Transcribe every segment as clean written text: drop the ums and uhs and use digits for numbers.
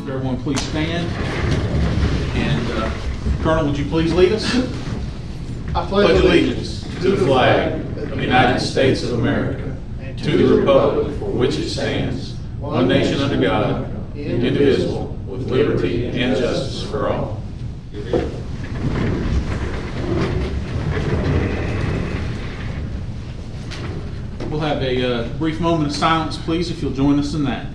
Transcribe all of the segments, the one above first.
Everyone please stand. And Colonel, would you please lead us? I pledge allegiance to the flag of the United States of America, to the republic for which it stands, one nation under God, indivisible, with liberty and justice for all. We'll have a brief moment of silence, please, if you'll join us in that.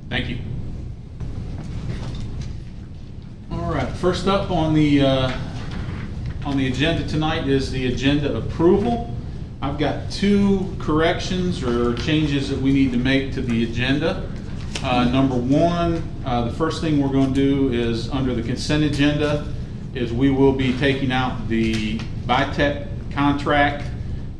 Thank you. All right, first up on the agenda tonight is the agenda approval. I've got two corrections or changes that we need to make to the agenda. Number one, the first thing we're going to do is under the consent agenda is we will be taking out the Vitech contract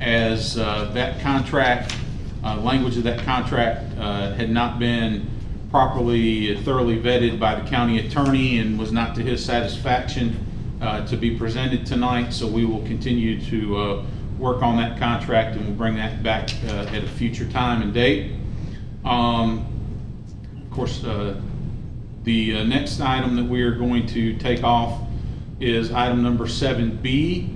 as that contract, language of that contract had not been properly thoroughly vetted by the county attorney and was not to his satisfaction to be presented tonight. So we will continue to work on that contract and we'll bring that back at a future time and date. Of course, the next item that we are going to take off is item number 7B,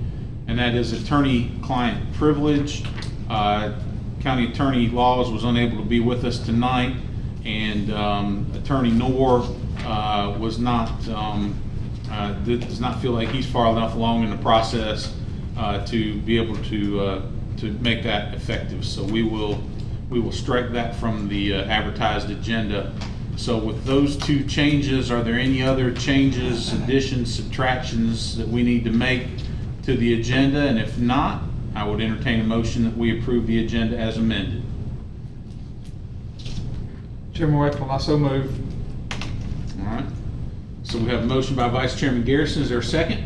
and that is attorney-client privilege. County Attorney Laws was unable to be with us tonight, and Attorney Knorr was not does not feel like he's far enough along in the process to be able to make that effective. So we will strike that from the advertised agenda. So with those two changes, are there any other changes, additions, subtractions that we need to make to the agenda? And if not, I would entertain a motion that we approve the agenda as amended. Chairman Whitfield, I so move. All right. So we have a motion by Vice Chairman Garrison. Is there a second?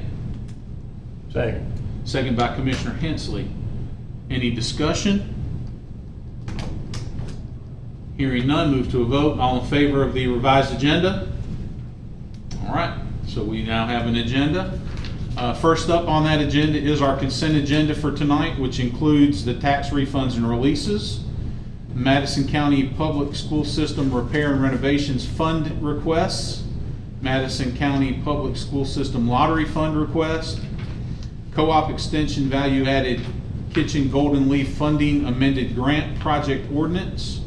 Second. Second by Commissioner Hensley. Any discussion? Hearing none, move to a vote. All in favor of the revised agenda? All right. So we now have an agenda. First up on that agenda is our consent agenda for tonight, which includes the tax refunds and releases, Madison County Public School System Repair and Renovations Fund requests, Madison County Public School System Lottery Fund request, Co-op Extension Value Added Kitchen Golden Leaf Funding Amended Grant Project Ordinance,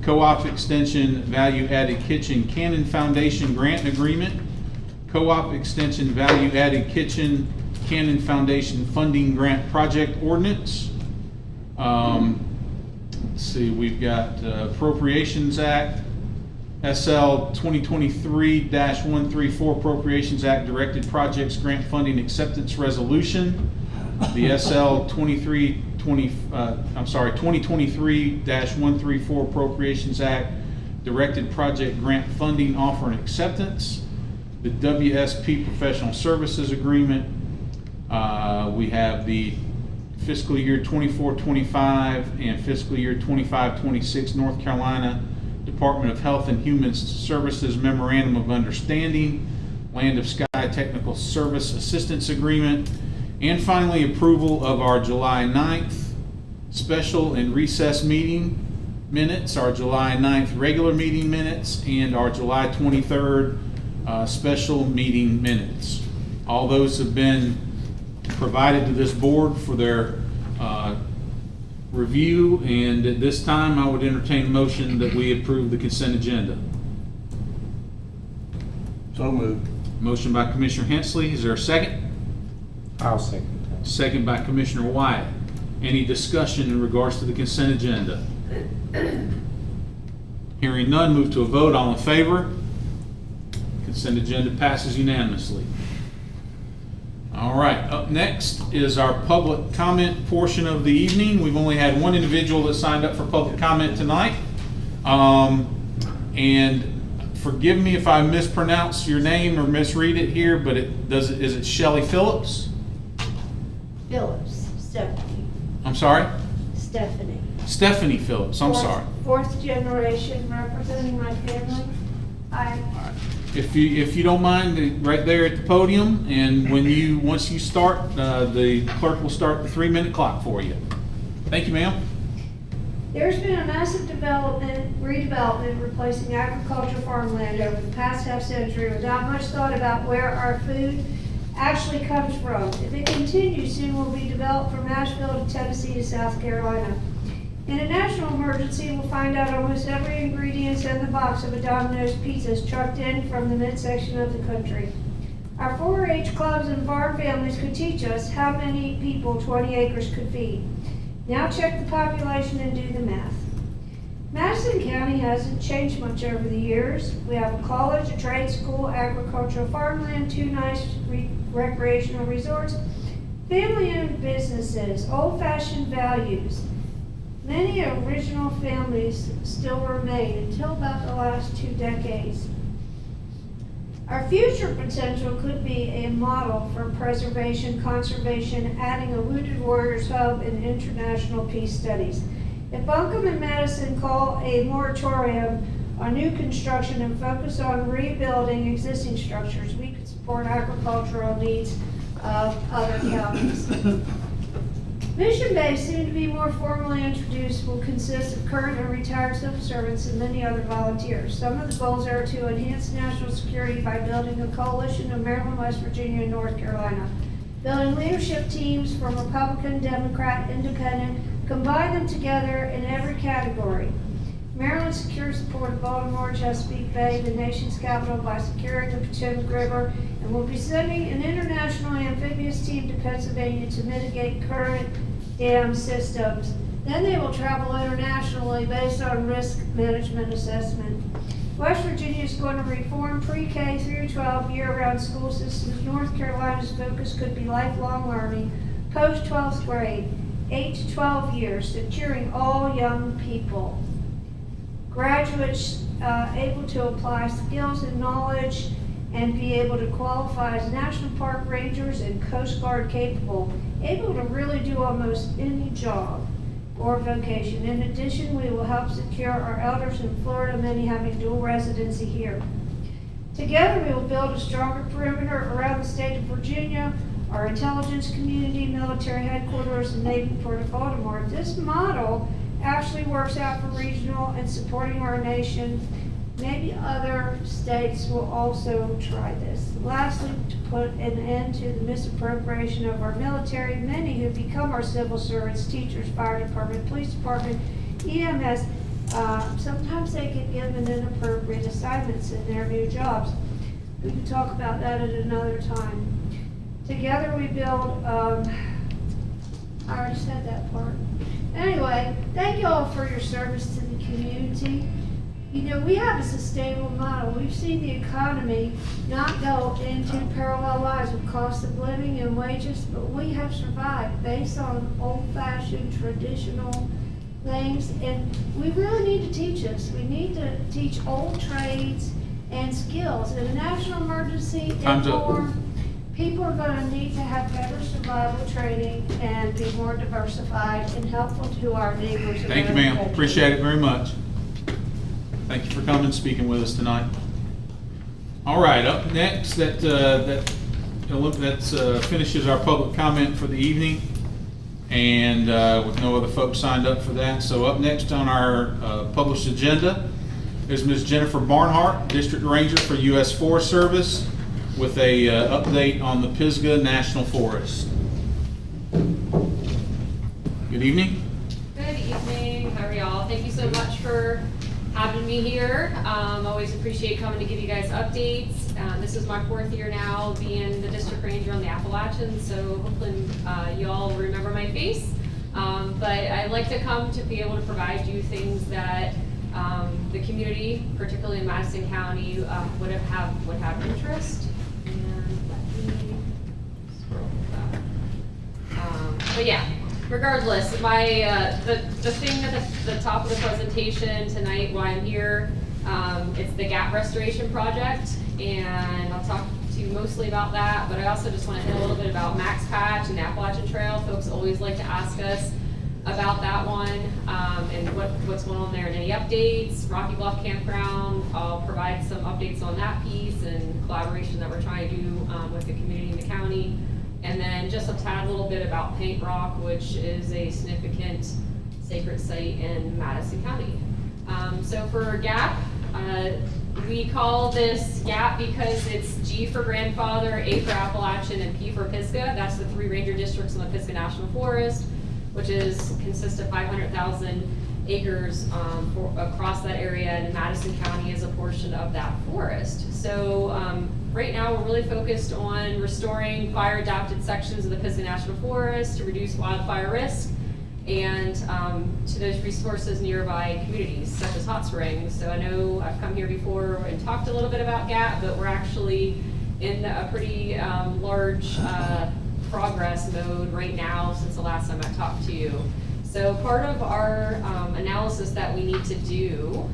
Co-op Extension Value Added Kitchen Cannon Foundation Grant Agreement, Co-op Extension Value Added Kitchen Cannon Foundation Funding Grant Project Ordinance. Let's see, we've got Appropriations Act, SL 2023-134 Appropriations Act Directed Projects Grant Funding Acceptance Resolution, the SL 2023-134 Appropriations Act Directed Project Grant Funding Offer and Acceptance, the WSP Professional Services Agreement. We have the fiscal year 24-25 and fiscal year 25-26 North Carolina Department of Health and Human Services Memorandum of Understanding, Land of Sky Technical Service Assistance Agreement, and finally approval of our July 9th special and recess meeting minutes, our July 9th regular meeting minutes, and our July 23rd special meeting minutes. All those have been provided to this board for their review, and at this time I would entertain a motion that we approve the consent agenda. So moved. Motion by Commissioner Hensley. Is there a second? I'll second that. Second by Commissioner Wyatt. Any discussion in regards to the consent agenda? Hearing none, move to a vote. All in favor? Consent agenda passes unanimously. All right, up next is our public comment portion of the evening. We've only had one individual that signed up for public comment tonight. And forgive me if I mispronounce your name or misread it here, but is it Shelley Phillips? Phillips, Stephanie. I'm sorry? Stephanie. Stephanie Phillips, I'm sorry. Fourth generation representing my family. Aye. If you don't mind, right there at the podium, and once you start, the clerk will start the 3-minute clock for you. Thank you, ma'am. There's been a massive redevelopment replacing agricultural farmland over the past half century without much thought about where our food actually comes from. If it continues, soon will be developed from Nashville to Tennessee to South Carolina. In a national emergency, we'll find out almost every ingredient in the box of a Domino's pizza is trucked in from the midsection of the country. Our 4-H clubs and farm families could teach us how many people 20 acres could feed. Now check the population and do the math. Madison County hasn't changed much over the years. We have a college, a trade school, agricultural farmland, 2 nice recreational resorts, family-owned businesses, old-fashioned values. Many original families still remain until about the last 2 decades. Our future potential could be a model for preservation, conservation, adding a Wounded Warriors Hub and international peace studies. If Buncombe and Madison call a moratorium on new construction and focus on rebuilding existing structures, we could support agricultural needs of other counties. Mission Bay, soon to be more formally introduced, will consist of current and retired civil servants and many other volunteers. Some of the goals are to enhance national security by building a coalition of Maryland, West Virginia, and North Carolina, building leadership teams from Republican, Democrat, Independent, combine them together in every category. Maryland secures the port of Baltimore, Chesapeake Bay, the nation's capital, by securing the Potomac River, and will be sending an international amphibious team to Pennsylvania to mitigate current dam systems. Then they will travel internationally based on risk management assessment. West Virginia is going to reform pre-K through 12 year-round school systems. North Carolina's focus could be lifelong learning, post-12th grade, 8 to 12 years, securing all young people. Graduates able to apply skills and knowledge and be able to qualify as National Park Rangers and Coast Guard capable, able to really do almost any job or vocation. In addition, we will help secure our elders in Florida, many having dual residency here. Together, we will build a stronger perimeter around the state of Virginia, our intelligence community, military headquarters, and Navy Port of Baltimore. If this model actually works out for regional and supporting our nation, maybe other states will also try this. Lastly, to put an end to the misappropriation of our military, many who become our civil servants, teachers, fire department, police department, EMS, sometimes they get given inappropriate assignments in their new jobs. We can talk about that at another time. Together we build, I already said that part. Anyway, thank you all for your service to the community. You know, we have a sustainable model. We've seen the economy not go into parallel lines with cost of living and wages, but we have survived based on old-fashioned, traditional things, and we really need to teach this. We need to teach old trades and skills. In a national emergency, people are going to need to have better survival training and be more diversified and helpful to our neighbors. Thank you, ma'am. Appreciate it very much. Thank you for coming and speaking with us tonight. All right, up next, that finishes our public comment for the evening, and with no other folks signed up for that. So up next on our published agenda is Ms. Jennifer Barnhart, District Ranger for U.S. Forest Service, with a update on the Pisgah National Forest. Good evening. Good evening. How are y'all? Thank you so much for having me here. Always appreciate coming to give you guys updates. This is my 4th year now being the District Ranger on the Appalachians, so hopefully y'all remember my face. But I'd like to come to be able to provide you things that the community, particularly in Madison County, would have interest. And let me scroll back. But yeah, regardless, my the thing at the top of the presentation tonight, why I'm here, it's the gap restoration project, and I'll talk to you mostly about that. But I also just want to hit a little bit about Max Patch and the Appalachian Trail. Folks always like to ask us about that one. and what's going on there and any updates. Rocky Bluff Campground, I'll provide some updates on that piece and collaboration that we're trying to do with the community and the county. And then just a tad little bit about Paint Rock, which is a significant sacred site in Madison County. So for GAP, we call this GAP because it's G for grandfather, A for Appalachian, and P for Pisgah. That's the 3 ranger districts in the Pisgah National Forest, which consists of 500,000 acres across that area, and Madison County is a portion of that forest. So right now we're really focused on restoring fire-adapted sections of the Pisgah National Forest to reduce wildfire risk, and to those resources nearby communities, such as hot springs. So I know I've come here before and talked a little bit about GAP, but we're actually in a pretty large progress mode right now since the last time I talked to you. So part of our analysis that we need to do,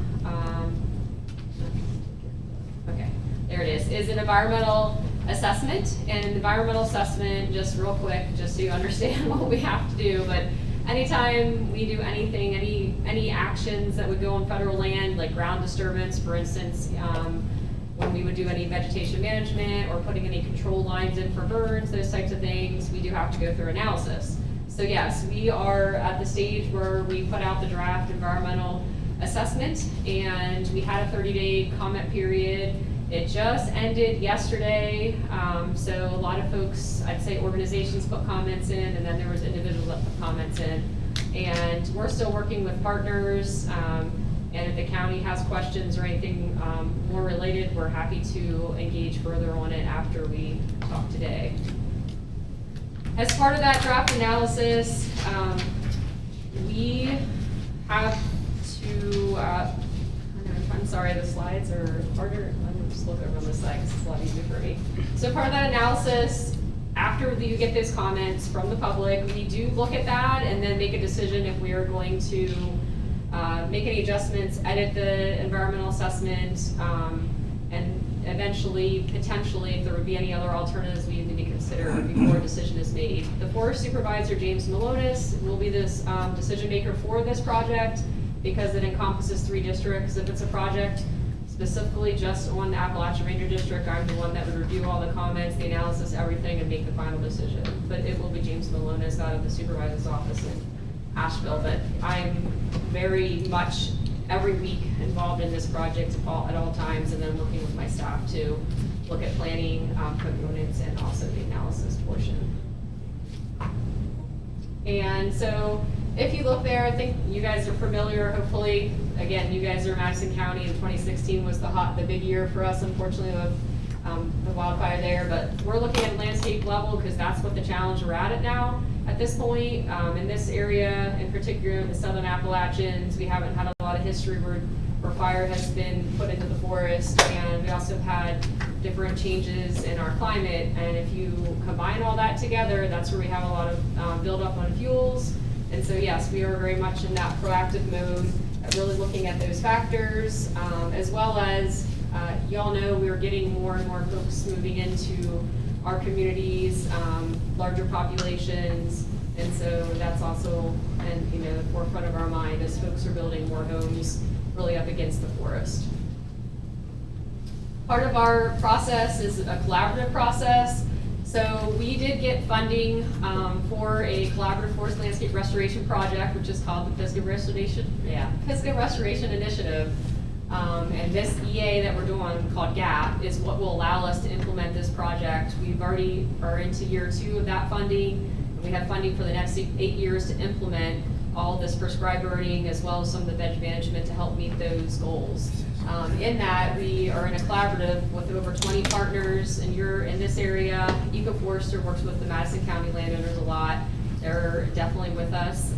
okay, there it is an environmental assessment. And an environmental assessment, just real quick, just so you understand what we have to do, but anytime we do anything, any actions that would go on federal land, like ground disturbance, for instance, when we would do any vegetation management or putting any control lines in for burns, those types of things, we do have to go through analysis. So yes, we are at the stage where we put out the draft environmental assessment, and we had a 30-day comment period. It just ended yesterday, so a lot of folks, I'd say organizations put comments in, and then there was individuals that put comments in. And we're still working with partners, and if the county has questions or anything more related, we're happy to engage further on it after we talk today. As part of that draft analysis, we have to, I'm sorry, the slides are harder. Let me just look over on this side because it's a lot easier for me. So part of that analysis, after you get those comments from the public, we do look at that and then make a decision if we are going to make any adjustments, edit the environmental assessment, and eventually, potentially, if there would be any other alternatives we need to consider before a decision is made. The Forest Supervisor, James Malonis, will be this decision maker for this project because it encompasses 3 districts. If it's a project specifically just on the Appalachian Ranger District, I'm the one that would review all the comments, the analysis, everything, and make the final decision. But it will be James Malonis out of the Supervisor's office in Asheville. But I'm very much every week involved in this project at all times, and then working with my staff to look at planning components and also the analysis portion. And so if you look there, I think you guys are familiar, hopefully, again, you guys are Madison County, and 2016 was the big year for us, unfortunately, with the wildfire there, but we're looking at landscape level because that's what the challenge we're at now. At this point, in this area, in particular, the Southern Appalachians, we haven't had a lot of history where fire has been put into the forest, and we also have had different changes in our climate. And if you combine all that together, that's where we have a lot of buildup on fuels. And so yes, we are very much in that proactive mode, really looking at those factors, as well as y'all know we're getting more and more folks moving into our communities, larger populations, and so that's also in the forefront of our mind as folks are building more homes really up against the forest. Part of our process is a collaborative process. So we did get funding for a collaborative forest landscape restoration project, which is called the Pisgah Restoration Initiative. And this EA that we're doing called GAP is what will allow us to implement this project. We've already are into year 2 of that funding, and we have funding for the next 8 years to implement all this prescribed burning as well as some of the veg management to help meet those goals. In that, we are in a collaborative with over 20 partners, and you're in this area. EcoForester works with the Madison County landowners a lot. They're definitely with us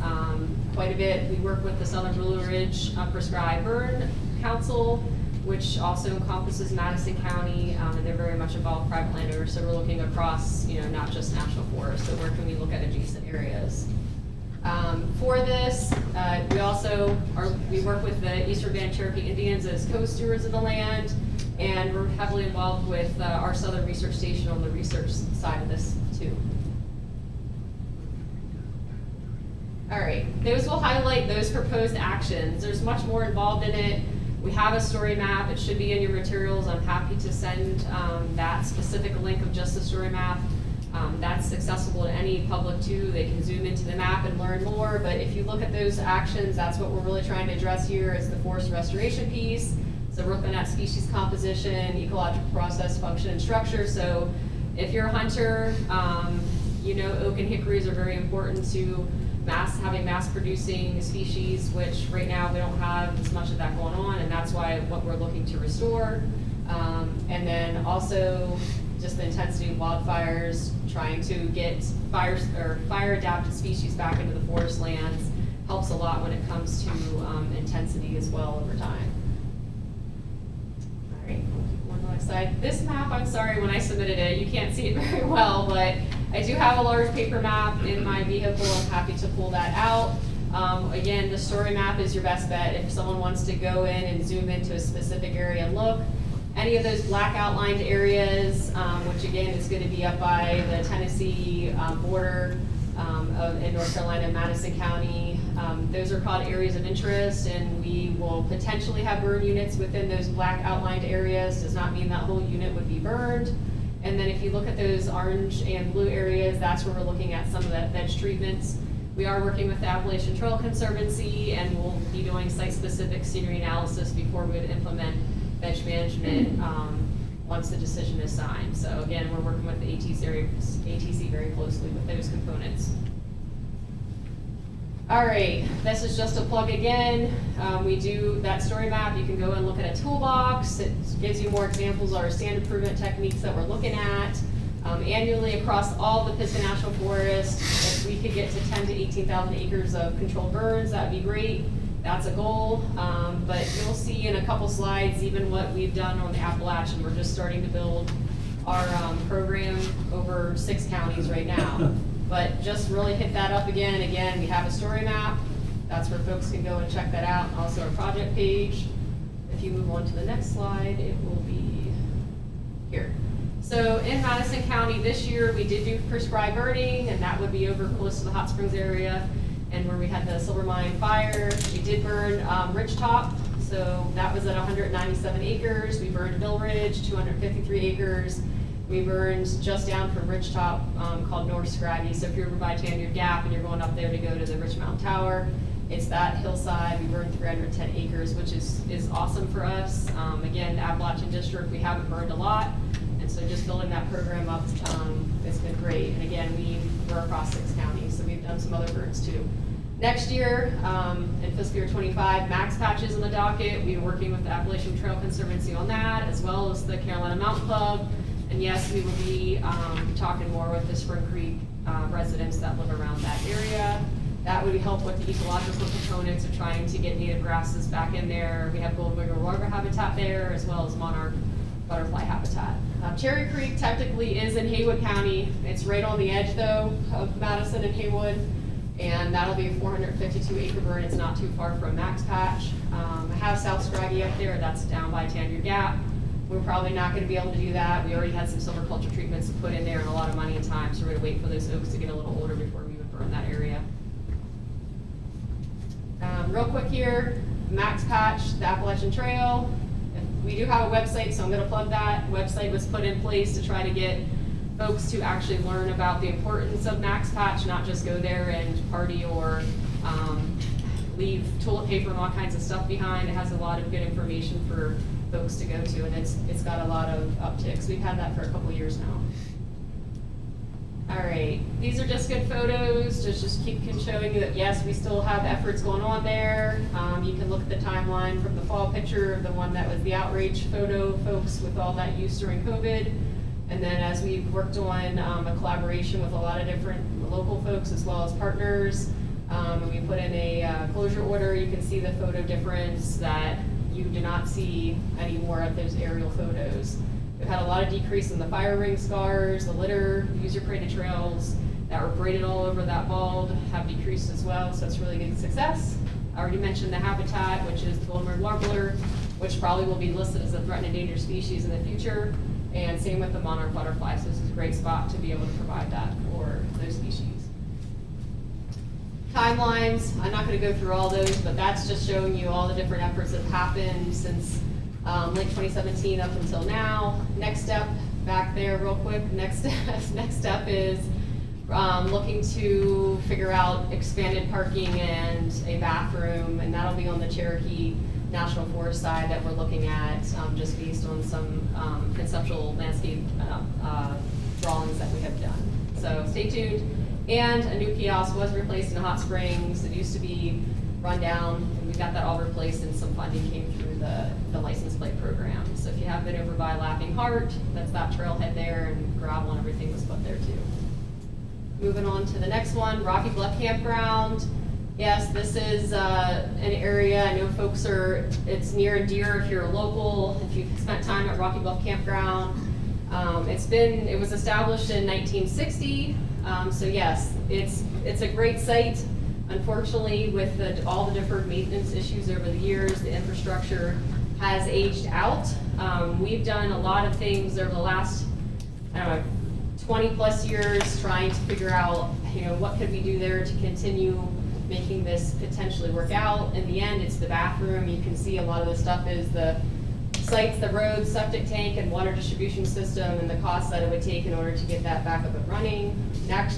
quite a bit. We work with the Southern Blue Ridge Prescribed Burn Council, which also encompasses Madison County, and they're very much involved with private landowners. So we're looking across, not just national forests. So where can we look at adjacent areas? For this, we work with the Eastern Band Cherokee Indians as co-stewards of the land, and we're heavily involved with our Southern Research Station on the research side of this too. All right, those will highlight those proposed actions. There's much more involved in it. We have a story map. It should be in your materials. I'm happy to send that specific link of just the story map. That's accessible to any public too. They can zoom into the map and learn more. But if you look at those actions, that's what we're really trying to address here is the forest restoration piece. So we're looking at species composition, ecological process, function, and structure. So if you're a hunter, you know oak and hickories are very important to having mass producing species, which right now we don't have as much of that going on, and that's why what we're looking to restore. And then also just the intensity of wildfires, trying to get fire adapted species back into the forest lands helps a lot when it comes to intensity as well over time. All right, we'll keep one last slide. This map, I'm sorry, when I submitted it, you can't see it very well, but I do have a large paper map in my vehicle. I'm happy to pull that out. Again, the story map is your best bet. If someone wants to go in and zoom into a specific area and look, any of those black outlined areas, which again is going to be up by the Tennessee border in North Carolina, Madison County, those are called areas of interest, and we will potentially have burn units within those black outlined areas. Does not mean that whole unit would be burned. And then if you look at those orange and blue areas, that's where we're looking at some of that veg treatments. We are working with the Appalachian Trail Conservancy, and we'll be doing site-specific scenery analysis before we would implement veg management once the decision is signed. So again, we're working with the ATC very closely with those components. All right, this is just a plug again. We do that story map. You can go and look at a toolbox. It gives you more examples of our stand improvement techniques that we're looking at. Annually across all the Pisgah National Forest, if we could get to 10 to 18,000 acres of controlled burns, that'd be great. That's a goal. But you'll see in a couple slides even what we've done on the Appalachian. We're just starting to build our program over 6 counties right now. But just really hit that up again. Again, we have a story map. That's where folks can go and check that out. And also our project page. If you move on to the next slide, it will be here. So in Madison County this year, we did do prescribed burning, and that would be over close to the Hot Springs area and where we had the silver mine fire. We did burn Ridgetop. So that was at 197 acres. We burned Mill Ridge, 253 acres. We burned just down from Ridgetop called North Scraggy. So if you're over by Tanyard Gap and you're going up there to go to the Rich Mountain Tower, it's that hillside. We burned 310 acres, which is awesome for us. Again, the Appalachian District, we haven't burned a lot. And so just building that program up, it's been great. And again, we're across 6 counties, so we've done some other burns too. Next year, in fiscal year 25, max patches on the docket. We're working with the Appalachian Trail Conservancy on that, as well as the Carolina Mountain Club. And yes, we will be talking more with the Spring Creek residents that live around that area. That would help with the ecological components of trying to get native grasses back in there. We have golden wiggle warbler habitat there, as well as monarch butterfly habitat. Cherry Creek technically is in Haywood County. It's right on the edge though of Madison and Haywood, and that'll be a 452 acre burn. It's not too far from Max Patch. I have South Scraggy up there. That's down by Tanyard Gap. We're probably not going to be able to do that. We already had some silviculture treatments to put in there and a lot of money and time, so we're going to wait for those oaks to get a little older before we would burn that area. Real quick here, Max Patch, the Appalachian Trail. We do have a website, so I'm going to plug that. Website was put in place to try to get folks to actually learn about the importance of Max Patch, not just go there and party or leave toilet paper and all kinds of stuff behind. It has a lot of good information for folks to go to, and it's got a lot of upticks. We've had that for a couple of years now. All right, these are just good photos, just keep showing you that yes, we still have efforts going on there. You can look at the timeline from the fall picture, the one that was the outreach photo, folks, with all that use during COVID. And then as we've worked on a collaboration with a lot of different local folks as well as partners, and we put in a closure order, you can see the photo difference that you do not see anymore at those aerial photos. We've had a lot of decrease in the fire ring scars, the litter, user-created trails that were braided all over that bald have decreased as well, so it's really good success. I already mentioned the habitat, which is the golden warbler, which probably will be listed as a threatened endangered species in the future, and same with the monarch butterfly, so this is a great spot to be able to provide that for those species. Timelines, I'm not gonna go through all those, but that's just showing you all the different efforts that have happened since late 2017 up until now. Next step, back there real quick, next step is looking to figure out expanded parking and a bathroom, and that'll be on the Cherokee National Forest side that we're looking at, just based on some conceptual landscape drawings that we have done. So stay tuned. And a new kiosk was replaced in Hot Springs. It used to be run down, and we got that all replaced, and some funding came through the license plate program. So if you have been over by Laughing Heart, that's that trailhead there, and gravel and everything was put there too. Moving on to the next one, Rocky Bluff Campground. Yes, this is an area, I know folks it's near and dear if you're a local, if you've spent time at Rocky Bluff Campground. It was established in 1960, so yes, it's a great site. Unfortunately, with all the different maintenance issues over the years, the infrastructure has aged out. We've done a lot of things over the last, 20 plus years trying to figure out, what could we do there to continue making this potentially work out. In the end, it's the bathroom. You can see a lot of the stuff is the sites, the roads, septic tank, and water distribution system, and the cost that it would take in order to get that back up and running.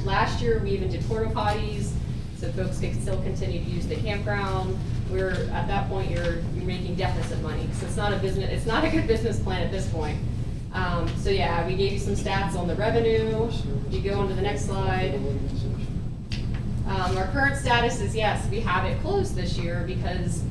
Last year, we even did porta potties, so folks could still continue to use the campground. At that point, you're making deficit money, so it's not a good business plan at this point. So yeah, we gave you some stats on the revenue. You go on to the next slide. Our current status is, yes, we have it closed this year because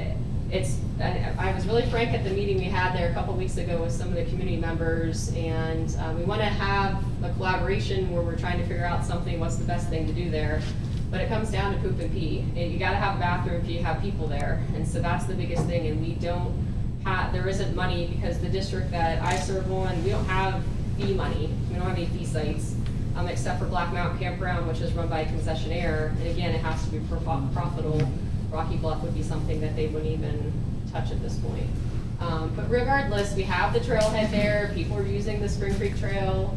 I was really frank at the meeting we had there a couple weeks ago with some of the community members, and we want to have a collaboration where we're trying to figure out what's the best thing to do there. But it comes down to poop and pee. You got to have a bathroom if you have people there, and so that's the biggest thing. And there isn't money because the district that I serve on, we don't have fee money. We don't have any fee sites, except for Black Mountain Campground, which is run by a concessionaire. And again, it has to be profitable. Rocky Bluff would be something that they wouldn't even touch at this point. But regardless, we have the trailhead there. People are using the Spring Creek Trail,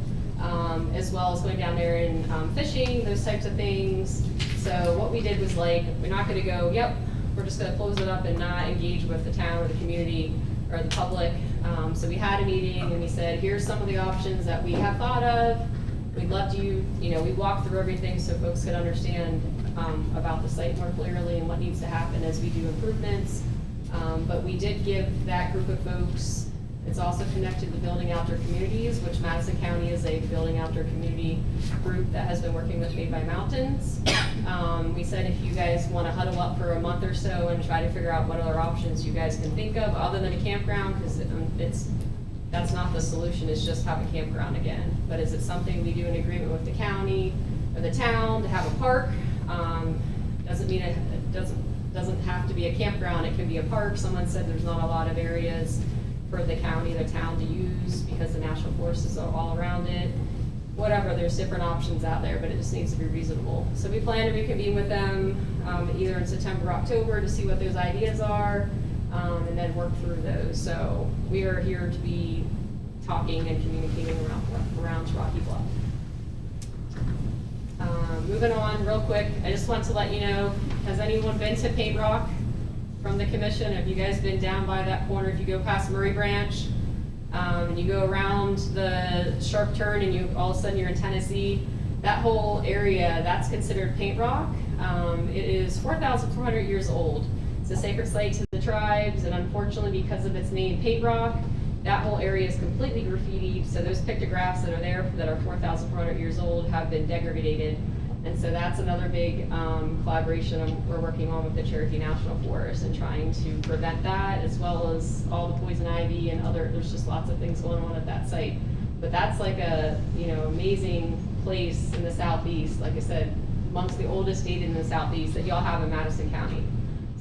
as well as going down there and fishing, those types of things. So what we did was we're not gonna go, yep, we're just gonna close it up and not engage with the town or the community or the public. So we had a meeting and we said, here's some of the options that we have thought of. We'd love to, we walked through everything so folks could understand about the site more clearly and what needs to happen as we do improvements. But we did give that group of folks, it's also connected to Building Outdoor Communities, which Madison County is a Building Outdoor Community group that has been working with Made by Mountains. We said if you guys want to huddle up for a month or so and try to figure out what other options you guys can think of other than a campground, because that's not the solution, it's just have a campground again. But is it something we do in agreement with the county or the town to have a park? Doesn't mean it doesn't have to be a campground, it can be a park. Someone said there's not a lot of areas for the county, the town to use because the national forests are all around it. Whatever, there's different options out there, but it just needs to be reasonable. So we plan to reconvene with them either in September or October to see what those ideas are, and then work through those. So we are here to be talking and communicating around Rocky Bluff. Moving on real quick, I just want to let you know, has anyone been to Paint Rock from the commission? Have you guys been down by that corner? If you go past Murray Branch, and you go around the sharp turn and you all of a sudden you're in Tennessee, that whole area, that's considered Paint Rock. It is 4,400 years old. It's a sacred site to the tribes, and unfortunately because of its name, Paint Rock, that whole area is completely graffitied. So those pictographs that are there that are 4,400 years old have been degraded. And so that's another big collaboration we're working on with the Cherokee National Forest and trying to prevent that, as well as all the poison ivy and there's just lots of things going on at that site. But that's like a, amazing place in the southeast, like I said, amongst the oldest dated in the southeast that y'all have in Madison County.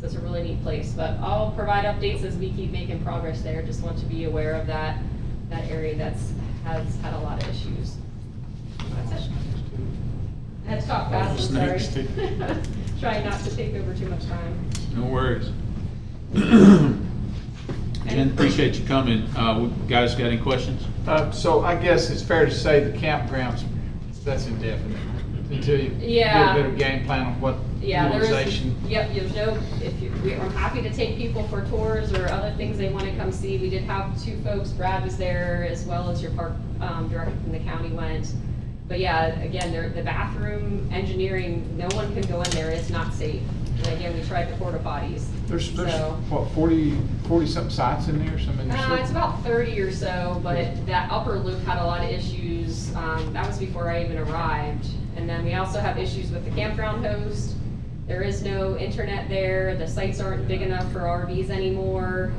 So it's a really neat place. But I'll provide updates as we keep making progress there. Just want to be aware of that area has had a lot of issues. That's it. I had to talk fast, I'm sorry. Trying not to take over too much time. No worries. Jen, appreciate you coming. Guys, got any questions? So I guess it's fair to say the campgrounds, that's indefinite until you get a better game plan on what Yeah, utilization. Yep, there's no, I'm happy to take people for tours or other things they wanna come see. We did have two folks, Brad was there, as well as your park, director from the county went. But yeah, again, the bathroom engineering, no one can go in there, it's not safe. And again, we tried the porta potties. There's So- what, 40-something sites in there, some in there? It's about 30 or so, but that upper loop had a lot of issues. That was before I even arrived. And then we also have issues with the campground host. There is no internet there. The sites aren't big enough for RVs anymore.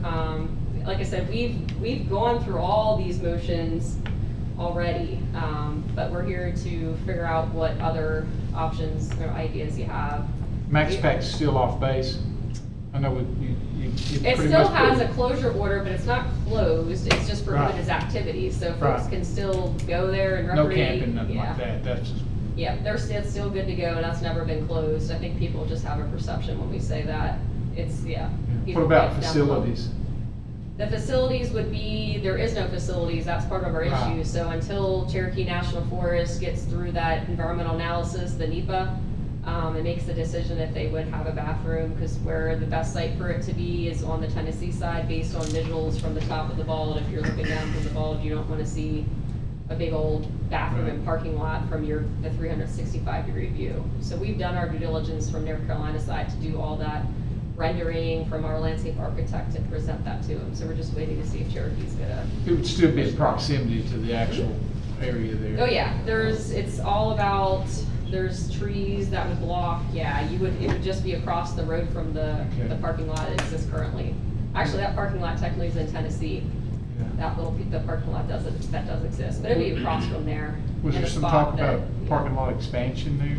Like I said, we've gone through all these motions already, but we're here to figure out what other options or ideas you have. MaxPac's still off base. I know you It pretty still much has put- a closure order, but it's not closed, it's just prohibited Right. as activities, so folks Right. can still go there and No recreate. camping, nothing Yeah. like that. That's just, Yeah, it's still good to go, that's never been closed. I think people just have a perception when we say that. It's, yeah. what people about get down the low. facilities? The facilities would be, there is no facilities, that's part of our Right. issue. So until Cherokee National Forest gets through that environmental analysis, the NEPA, and makes the decision if they would have a bathroom, because where the best site for it to be is on the Tennessee side, based on visuals from the top of the vault. If you're looking down from the vault, you don't want to see a big old bathroom and parking lot from the 365-degree view. So we've done our due diligence from North Carolina side to do all that rendering from our landscape architect and present that to him. So we're just waiting to see if Cherokee's gonna. It would still be in proximity to the actual area there. Oh yeah, it's all about, there's trees that would block, it would just be across the road from the parking lot that exists currently. Actually, that parking lot technically is in Tennessee. Yeah. The parking lot does exist, but it'd be across from there. Was in there a some spot talk that- about parking lot expansion there?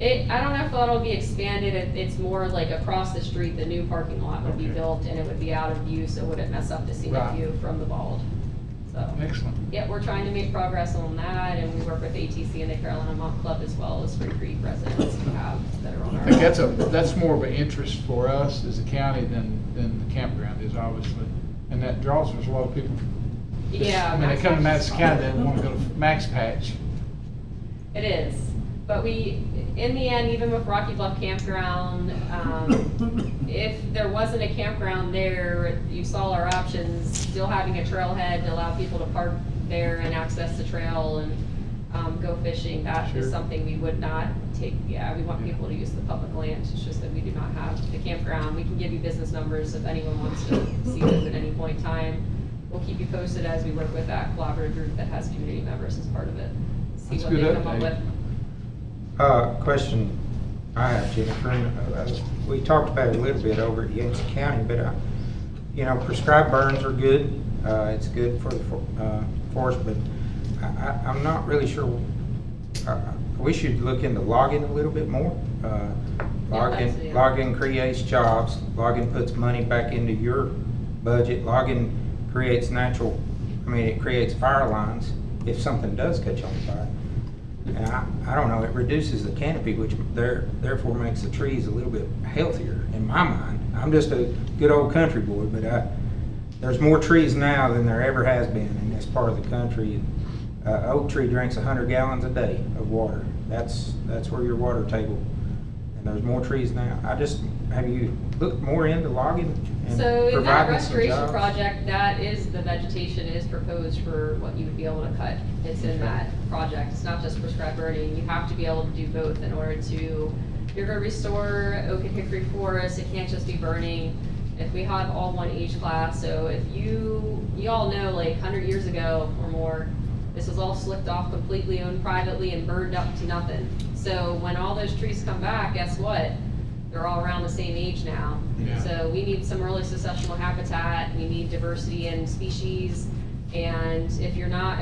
I don't know if that'll be expanded, it's more like across the street, the new parking lot would be Okay. built and it would be out of view, so it wouldn't mess up the scenic Right. view from the vault. So, Excellent. yeah, we're trying to make progress on that, and we work with ATC and the Carolina Monk Club as well as Spring Creek residents who have, that are on I our. think that's more of an interest for us as a county than the campground is, obviously. And that draws us a lot of people. Yeah. I mean, they come to Max Madison County, they want to go to Max Patch. It is, but in the end, even with Rocky Bluff Campground, if there wasn't a campground there, you saw our options, still having a trailhead to allow people to park there and access the trail and go fishing, that is Sure. something we would not take, we want people to use the public land, it's just that we do not have the campground. We can give you business numbers if anyone wants to see those at any point in time. We'll keep you posted as we work with that collaborative group that has community members as part of it. See That's what they good come up update. with. Question I have, Jennifer, we talked about it a little bit over at Yates County, but, prescribed burns are good. It's good for the forest, but I'm not really sure. We should look into logging a little bit more. Yeah. Logging creates jobs. Logging puts money back into your budget. Logging creates it creates fire lines if something does catch on fire. And I don't know, it reduces the canopy, which therefore makes the trees a little bit healthier in my mind. I'm just a good old country boy, but there's more trees now than there ever has been in this part of the country. Oak tree drinks 100 gallons a day of water. That's where your water table. And there's more trees now. Have you looked more into logging and So in that providing some restoration jobs? project, the vegetation is proposed for what you would be able to cut. It's in that project. It's not just prescribed burning. You have to be able to do both in order to, if you're gonna restore oak and hickory forest, it can't just be burning. If we have all one age class, so if you all know, like 100 years ago or more, this was all slicked off completely, owned privately and burned up to nothing. So when all those trees come back, guess what? They're all around the same age now. Yeah. So we need some early successional habitat, we need diversity in species. And if we're not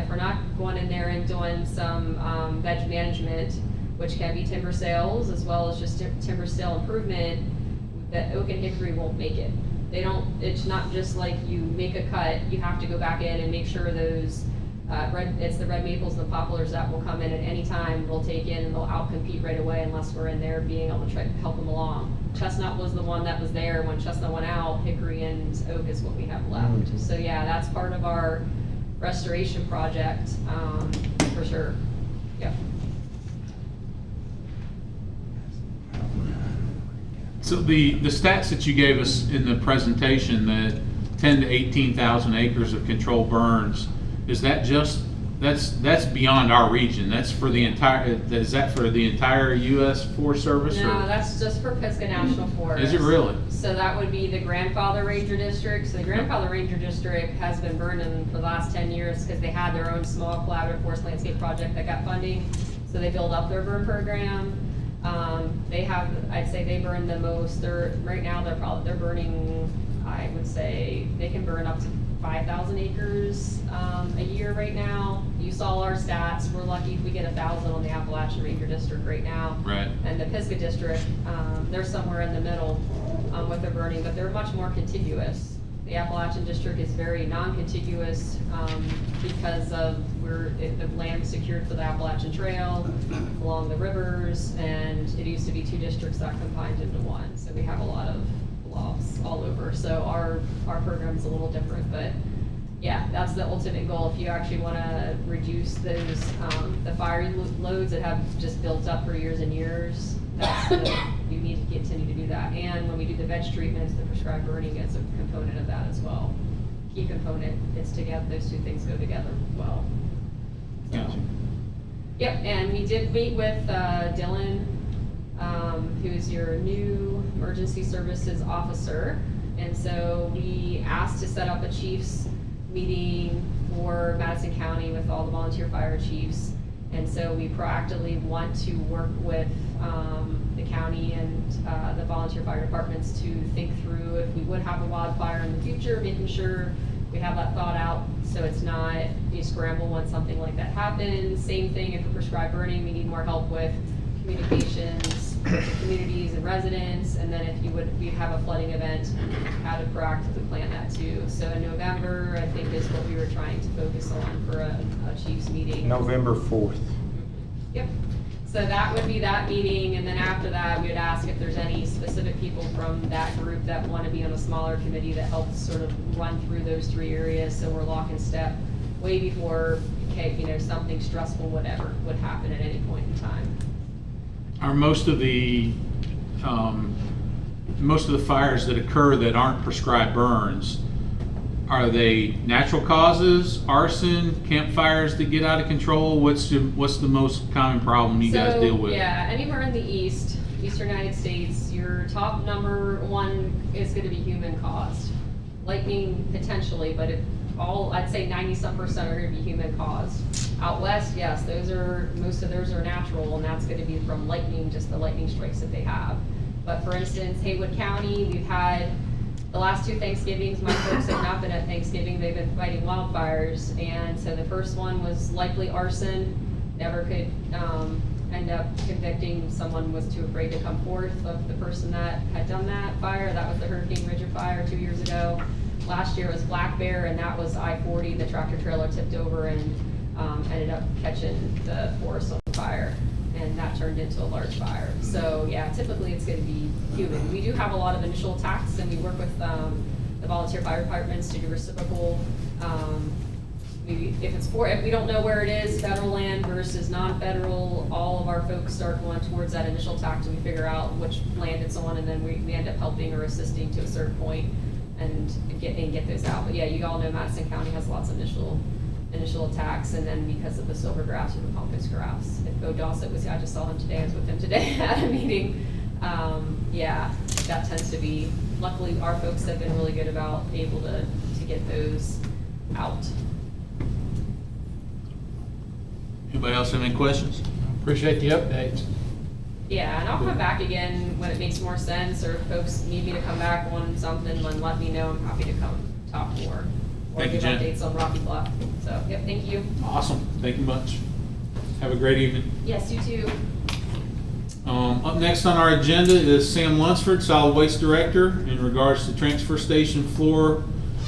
going in there and doing some veg management, which can be timber sales as well as just timber sale improvement, that oak and hickory won't make it. It's not just like you make a cut, you have to go back in and make sure those it's the red maples and the poplars that will come in at any time, they'll take in and they'll outcompete right away unless we're in there being able to try to help them along. Chestnut was the one that was there when chestnut went out, hickory and oak is what we have left. Mm. So yeah, that's part of our restoration project, for sure. Yep. So the stats that you gave us in the presentation, that 10 to 18,000 acres of controlled burns, is that just, that's beyond our region? That's for the entire, is that for the entire U.S. Forest Service? No, or- that's just for Pisgah National Forest. Is it really? So that would be the Grandfather Ranger District. So the Grandfather Ranger District has been burning for the last 10 years because they had their own small collaborative forest landscape project that got funding. So they built up their burn program. They have, I'd say they burn the most. Right now they're burning, I would say, they can burn up to 5,000 acres a year right now. You saw our stats. We're lucky if we get 1,000 on the Appalachian Ranger District right now. Right. And the Pisgah District, they're somewhere in the middle with their burning, but they're much more contiguous. The Appalachian District is very non-contiguous because of the land was secured for the Appalachian Trail along the rivers, and it used to be 2 districts that combined into one. So we have a lot of blobs all over. So our program's a little different, but yeah, that's the ultimate goal. If you actually want to reduce those the fire loads that have just built up for years and years, you need to continue to do that. And when we do the veg treatments, the prescribed burning is a component of that as well. Key component. It's together. Those two things go together well. Gotcha. Yep, and we did meet with Dylan, who is your new emergency services officer. And so we asked to set up a chiefs meeting for Madison County with all the volunteer fire chiefs. And so we proactively want to work with the county and the volunteer fire departments to think through if we would have a wildfire in the future, making sure we have that thought out so it's not you scramble when something like that happens. Same thing if we're prescribed burning, we need more help with communications with communities and residents. And then if we'd have a flooding event, how to proactively plan that too. So in November, I think is what we were trying to focus on for a chiefs meeting. November 4th. Yep. So that would be that meeting, and then after that, we would ask if there's any specific people from that group that want to be on a smaller committee that helps sort of run through those 3 areas, so we're lock in step way before, something stressful, whatever, would happen at any point in time. Are most of the fires that occur that aren't prescribed burns, are they natural causes, arson, campfires that get out of control? What's the most common problem you guys deal with? Yeah, anywhere in the eastern United States, your top number 1 is going to be human caused. Lightning potentially, but I'd say 90-some% are going to be human caused. Out west, yes, most of those are natural, and that's going to be from lightning, just the lightning strikes that they have. But for instance, Haywood County, we've had the last 2 Thanksgivings, my folks have not been at Thanksgiving, they've been fighting wildfires, and so the first one was likely arson, never could end up convicting, someone was too afraid to come forth of the person that had done that fire. That was the Hurricane Ridger fire 2 years ago. Last year was Black Bear, and that was I-40, the tractor trailer tipped over and ended up catching the forest on fire, and that turned into a large fire. So yeah, typically it's going to be human. We do have a lot of initial attacks, and we work with the volunteer fire departments to do reciprocal. If we don't know where it is, federal land versus non-federal, all of our folks start going towards that initial attack and we figure out which land it's on, and then we end up helping or assisting to a certain point and get those out. But yeah, you all know Madison County has lots of initial attacks, and then because of the silvergrass or the pampas grass. If Bo Dossett was, I just saw him today, I was with him today at a meeting. Yeah, that tends to be, luckily our folks have been really good about able to get those out. Anybody else have any questions? Appreciate the updates. Yeah, and I'll come back again when it makes more sense, or if folks need me to come back on something, then let me know. I'm happy to come talk more. Or Thank you, give Jen. updates on Rocky Bluff. So, yep, thank you. Awesome. Thank you much. Have a great evening. Yes, you too. Up next on our agenda is Sam Lunsford, Solid Waste Director, in regards to transfer station floor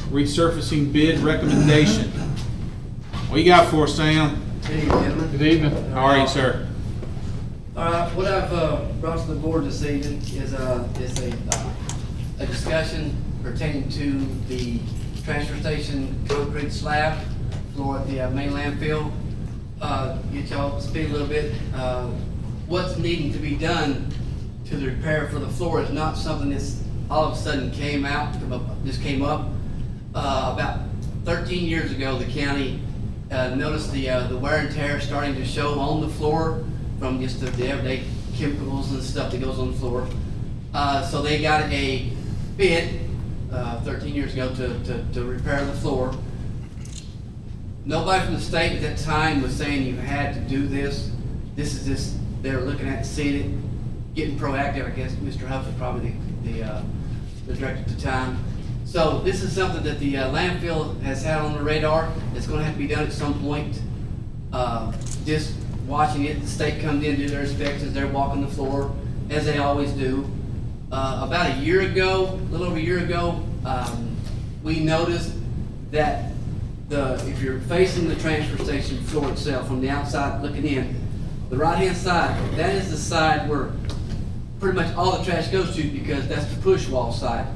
resurfacing bid recommendation. What you got for us, Sam? Good evening, gentlemen. Good evening. How are you, sir? What I've brought to the board this evening is a discussion pertaining to the transfer station concrete slab floor at the main landfill. Get y'all up to speed a little bit. What's needing to be done to the repair for the floor is not something that's all of a sudden came out, just came up. About 13 years ago, the county noticed the wear and tear starting to show on the floor from just the everyday chemicals and stuff that goes on the floor. So they got a bid 13 years ago to repair the floor. Nobody from the state at that time was saying you had to do this. This is just, they were looking at seeing it, getting proactive. I guess Mr. Huff was probably the director at the time. So this is something that the landfill has had on the radar. It's gonna have to be done at some point. Just watching it, the state comes in, do their inspections, they're walking the floor, as they always do. About a year ago, a little over a year ago, we noticed that if you're facing the transfer station floor itself from the outside looking in, the right-hand side, that is the side where pretty much all the trash goes to, because that's the push wall side.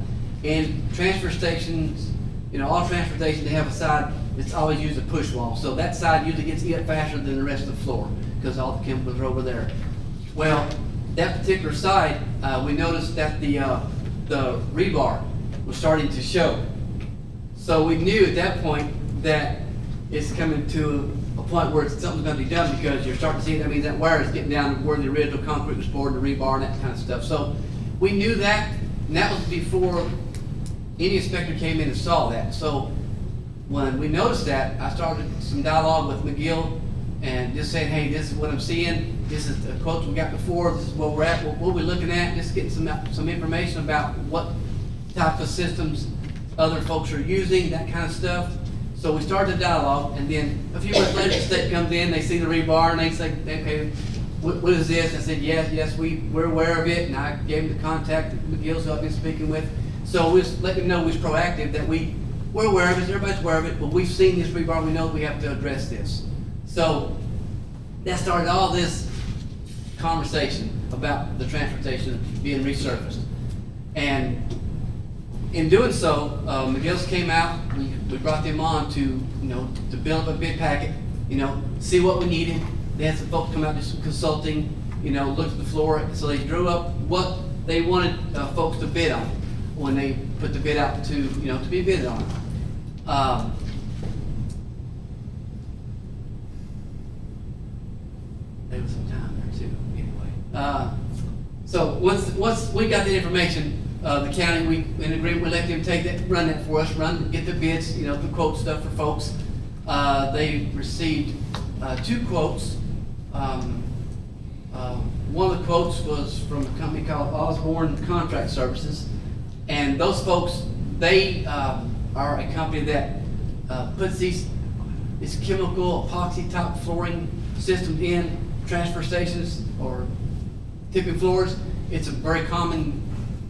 And transfer stations, all transfer stations, they have a side that's always used a push wall. So that side usually gets eat up faster than the rest of the floor, because all the chemicals are over there. Well, that particular side, we noticed that the rebar was starting to show. So we knew at that point that it's coming to a point where something's gonna be done, because you're starting to see, that means that wire is getting down to where the original concrete was poured, the rebar and that kind of stuff. So we knew that, and that was before any inspector came in and saw that. So when we noticed that, I started some dialogue with McGill and just saying, hey, this is what I'm seeing. This is the quotes we got before. This is where we're at. What we're looking at. Just getting some information about what type of systems other folks are using, that kind of stuff. So we started the dialogue, and then a few months later, the state comes in. They see the rebar, and they say, okay, what is this? I said, yes, we're aware of it, and I gave them the contact that McGill's I've been speaking with. So we just let them know we was proactive, that we're aware of it, everybody's aware of it, but we've seen this rebar, we know we have to address this. So that started all this conversation about the transportation being resurfaced. And in doing so, McGill's came out, we brought them on to build up a bid packet, see what we needed. They had some folks come out, do some consulting, look at the floor. So they drew up what they wanted folks to bid on when they put the bid out to be bidded on. There was some time there too, anyway. So once we got the information, the county, we in agreement, we let them take that, run that for us, get the bids, the quote stuff for folks. They received 2 quotes. One of the quotes was from a company called Osborne Contract Services, and those folks, they are a company that puts these chemical epoxy top flooring systems in transfer stations or tipping floors. It's a very common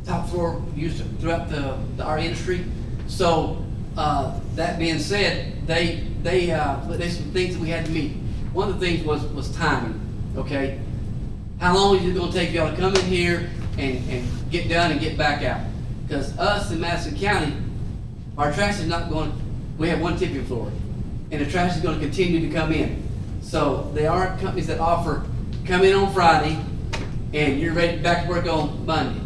top floor used throughout our industry. So that being said, there's some things that we had to meet. One of the things was timing. Okay, how long is it going to take y'all to come in here and get done and get back out? Because us in Madison County, our trash is not going. We have one tipping floor, and the trash is going to continue to come in. So there are companies that offer come in on Friday, and you're ready back to work on Monday.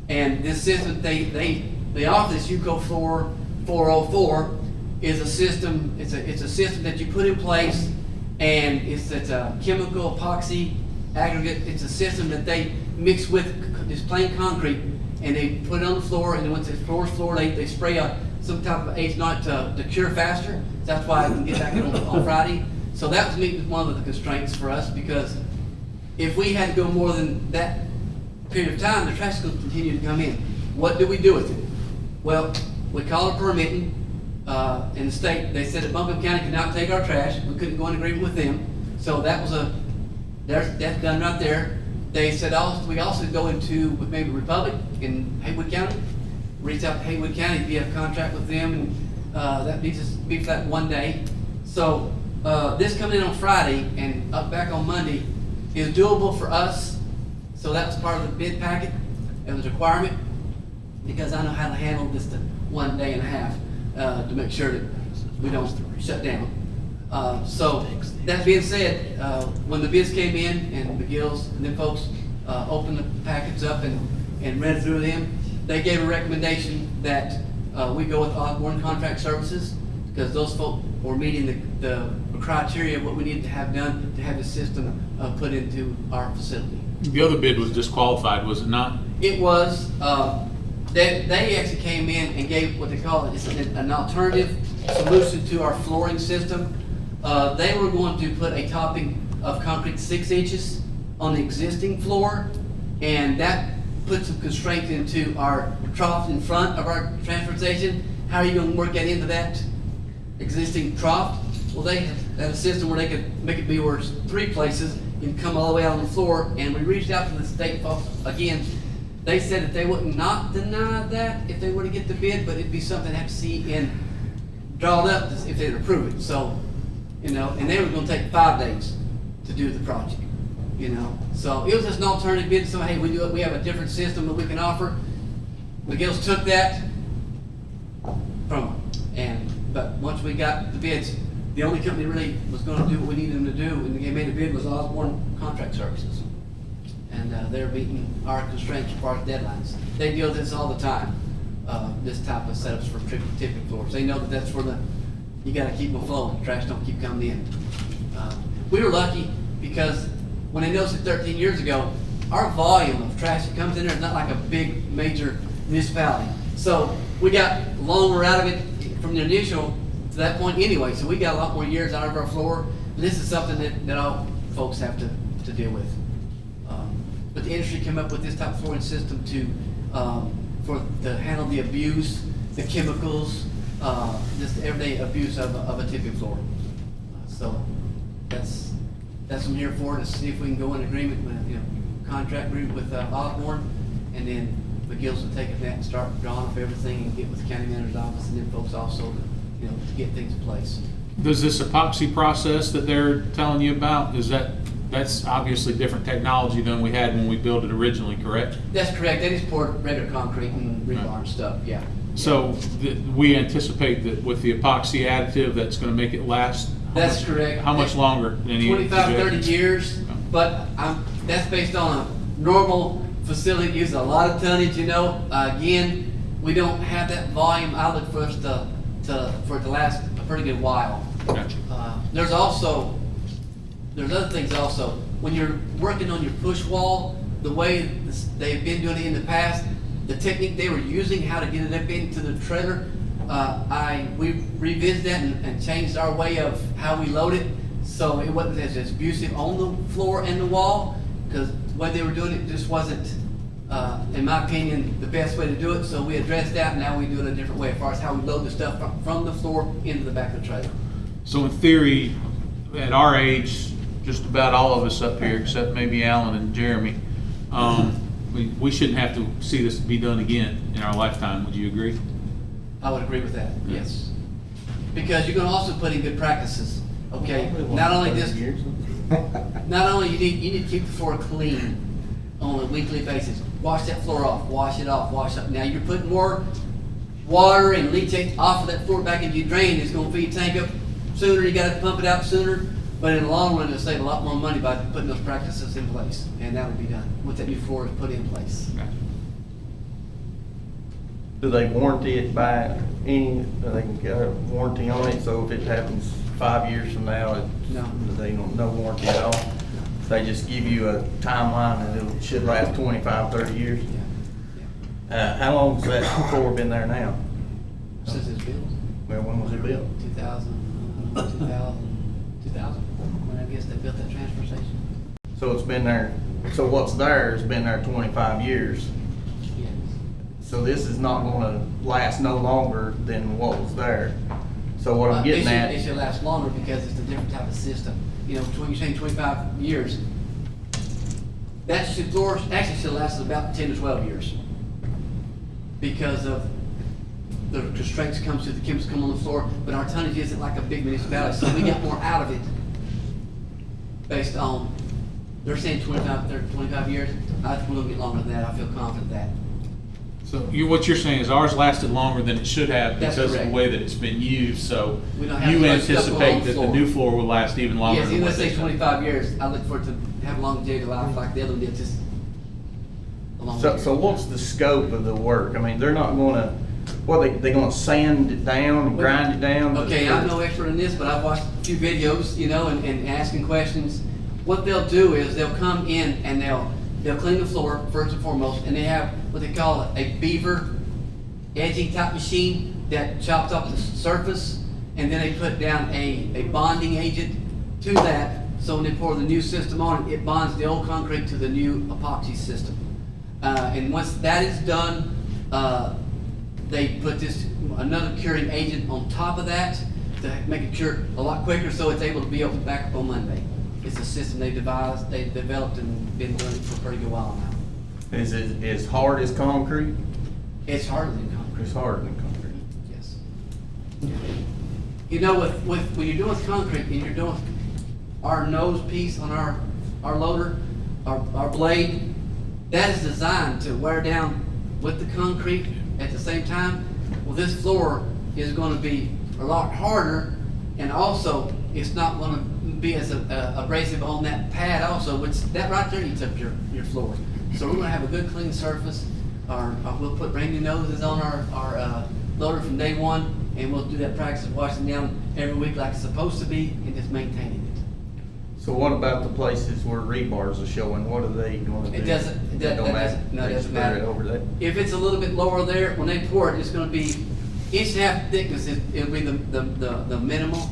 And this system, they offer this UCO 404 is a system. It's a system that you put in place, and it's a chemical epoxy aggregate. It's a system that they mix with this plain concrete, and they put it on the floor. And then once the floor is floored, they spray some type of agent on it to cure faster. So that's why I can get back in on Friday. So that was meeting one of the constraints for us, because if we had to go more than that period of time, the trash is going to continue to come in. What do we do with it? Well, we called a permitting in the state. They said that Buncombe County could not take our trash. We couldn't go in agreement with them. So that was that's done right there. They said we also go into with maybe Republic in Haywood County. Reach out to Haywood County if you have a contract with them, and that needs to be for that one day. So this coming in on Friday and up back on Monday is doable for us. So that was part of the bid packet. It was a requirement, because I know how to handle this to 1 day and a half to make sure that we don't shut down. So that being said, when the bids came in and McGill's and them folks opened the packets up and read through them. They gave a recommendation that we go with Osborne Contract Services, because those folk were meeting the criteria of what we needed to have done to have the system put into our facility. The other bid was disqualified, was it not? It was, they actually came in and gave what they call it, it's an alternative solution to our flooring system. They were going to put a topping of concrete 6 inches on the existing floor, and that put some constraint into our trough in front of our transfer station. How are you gonna work that into that existing trough? Well, they had a system where they could make it be where it's 3 places and come all the way out on the floor, and we reached out to the state folks. Again, they said that they would not deny that if they were to get the bid, but it'd be something they have to see and draw it up if they'd approve it. So, and they were gonna take 5 days to do the project, So it was just an alternative bid, so hey, we have a different system that we can offer. McGill's took that from them, but once we got the bids, the only company really was gonna do what we needed them to do, and they made a bid, was Osborne Contract Services. And they're meeting our constraints as far as deadlines. They deal with this all the time, this type of setups for tipping floors. They know that that's where you gotta keep them flowing, trash don't keep coming in. We were lucky because when they noticed it 13 years ago, our volume of trash that comes in there is not like a big major municipality. So we got longer out of it from the initial to that point anyway, so we got a lot more years out of our floor. And this is something that all folks have to deal with. But the industry came up with this type of flooring system to handle the abuse, the chemicals, just the everyday abuse of a tipping floor. So that's what I'm here for, to see if we can go in agreement with, contract agreement with Osborne, and then McGill's will take it back and start drawing up everything and get with the county manager's office, and then folks also to get things in place. Does this epoxy process that they're telling you about, that's obviously different technology than we had when we built it originally, correct? That's correct. They just poured regular concrete and rebar and stuff, yeah. So we anticipate that with the epoxy additive, that's gonna make it last? That's correct. How much longer? Any 25, 30 projections? years, but that's based on a normal facility that uses a lot of tonnage, Again, we don't have that volume. I look for us for it to last a pretty good while. Gotcha. There's other things also. When you're working on your push wall, the way they've been doing it in the past, the technique they were using, how to get it up into the trailer, we revisited that and changed our way of how we load it, so it wasn't as abusive on the floor and the wall, because the way they were doing it just wasn't, in my opinion, the best way to do it. So we addressed that, and now we do it a different way as far as how we load the stuff from the floor into the back of the trailer. So in theory, at our age, just about all of us up here, except maybe Alan and Jeremy, we shouldn't have to see this be done again in our lifetime. Would you agree? I would agree with that, yes. Because you're gonna also put in good practices, okay? Not only you need to keep the floor clean on a weekly basis. Wash that floor off, wash it off, wash it up. Now you're putting more water and leachate off of that floor back into your drain. It's gonna fill your tank up sooner, you gotta pump it out sooner. But in the long run, it'll save a lot more money by putting those practices in place. And that will be done once that new floor is put in place. Do they warranty it back? Do they get a warranty on it, so if it happens 5 years from now, No. they don't, no warranty at all? They just give you a timeline and it should last 25, 30 years? Yeah. How long has that floor been there now? Since it's built, Well, when was it built? 2000, when I guess they built that transfer station. So it's been there, so what's there has been there 25 years. Yes. So this is not gonna last no longer than what was there. So what I'm getting at. It should last longer because it's a different type of system. When you're saying 25 years, that floor actually should last about 10 to 12 years. Because of the constraints comes to the chemicals come on the floor, but our tonnage isn't like a big municipality, so we got more out of it. Based on, they're saying 25 years, I think we'll get longer than that, I feel confident that. So what you're saying is ours lasted longer than it should have That's because of correct. the way that it's been used, so We don't have you as much stuff going on anticipate the that the floor. new floor will last even longer Yes, than even what let's say they 25 years, I look for it to have longevity life like the other one did, just along So, with so what's the scope of the work? I mean, they're not gonna, they gonna sand it down and grind it down? Okay, I'm no expert in this, but I've watched a few videos, you know, and asking questions. What they'll do is they'll come in and they'll clean the floor first and foremost, and they have what they call a beaver edging type machine that chops off the surface, and then they put down a bonding agent to that. So when they pour the new system on it, it bonds the old concrete to the new epoxy system. And once that is done, they put another curing agent on top of that to make it cure a lot quicker, so it's able to be opened back up on Monday. It's a system they developed and been doing it for a pretty good while now. Is it as hard as concrete? It's harder than concrete. It's harder than concrete. Yes. You know, when you're doing with concrete and you're doing our nose piece on our loader, our blade, that is designed to wear down with the concrete at the same time. Well, this floor is going to be a lot harder, and also it's not going to be as abrasive on that pad also, which that right there eats up your floor. So we're going to have a good clean surface. We'll put brand new noses on our loader from day one, and we'll do that practice of washing down every week like it's supposed to be, and just maintaining it. So what about the places where rebars are showing? What are they gonna do? It doesn't, They don't matter? no, it They doesn't spread it matter. over there? If it's a little bit lower there, when they pour it, it's gonna be inch and a half thickness, it'll be the minimal.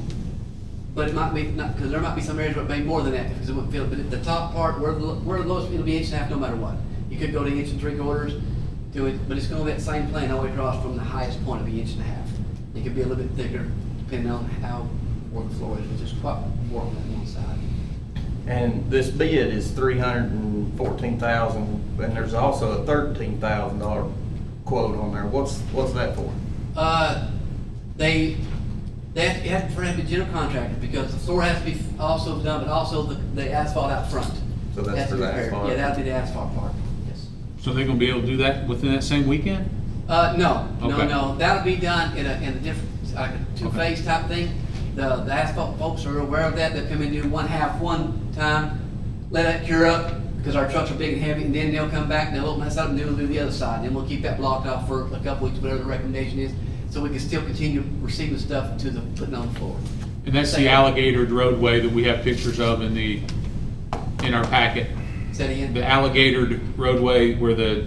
But it might be, not, because there might be some areas where it may be more than that, because it wouldn't feel it. But at the top part, where the lowest, it'll be inch and a half no matter what. You could go to inch and 3/4 to it, but it's gonna be that same plane all the way across from the highest point, it'll be inch and a half. It could be a little bit thicker, depending on where the floor is, which is quite warm on one side. And this bid is $314,000, and there's also a $13,000 quote on there. What's that for? They have to have a general contractor, because the floor has to be also done, but also the asphalt out front. So that's Has to for be the repaired. asphalt? Yeah, that'll be the asphalt part, yes. So they're gonna be able to do that within that same weekend? No, Okay. no, that'll be done in a different, like a two-phase type thing. The asphalt folks are aware of that. They'll come in and do one half one time, let that cure up, because our trucks are big and heavy, and then they'll come back and they'll open that side and do the other side. And then we'll keep that blocked off for a couple weeks, whatever the recommendation is, so we can still continue receiving stuff to the, putting on the floor. And that's the alligatored roadway that we have pictures of in our packet. Say that again? The alligatored roadway where the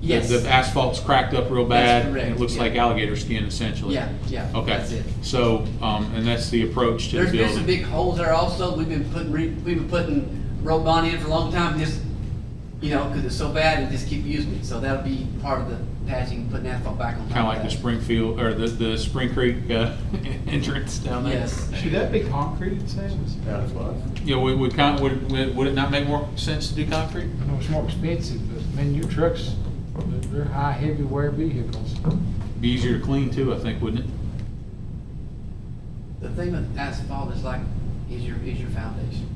Yes. the asphalt's cracked up real bad. That's correct, and it looks yeah. like alligator skin essentially. Yeah, yeah, Okay. that's it. So, and that's the approach to the There's been some building. big holes there also. We've been putting road bond in for a long time, just, you know, because it's so bad, and just keep using it. So that'll be part of the patching, putting asphalt back on top of that. Kind of like the Springfield, or the Spring Creek entrance down there. Yes. Should that be concrete, Sam? That's what. Yeah, would it not make more sense to do concrete? I know it's more expensive, but I mean, your trucks, they're high, heavy wear vehicles. Be easier to clean too, I think, wouldn't it? The thing with asphalt is your foundation.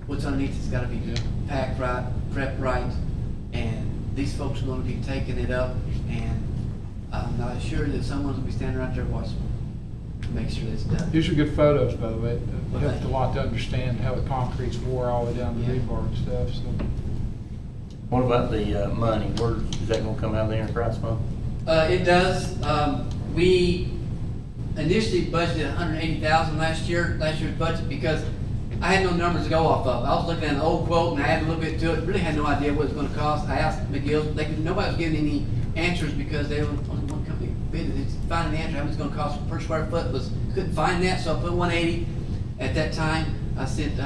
What's underneath has gotta be packed right, prepped right, and these folks are gonna be taking it up, and I'm not sure that someone's gonna be standing right there watching, to make sure it's done. These are good photos, by the way. It helped a lot to understand how the concrete's wore all the way down to the Yeah. rebar and stuff, so. What about the money? Where, is that gonna come out of the enterprise fund? It does. We initially budgeted $180,000 last year's budget, because I had no numbers to go off of. I was looking at an old quote and I had to look into it, really had no idea what it was gonna cost. I asked McGill, nobody was giving any answers, because they were only one company bid it. It's finding the answer, how much it's gonna cost per square foot couldn't find that, so I put 180. At that time, I sent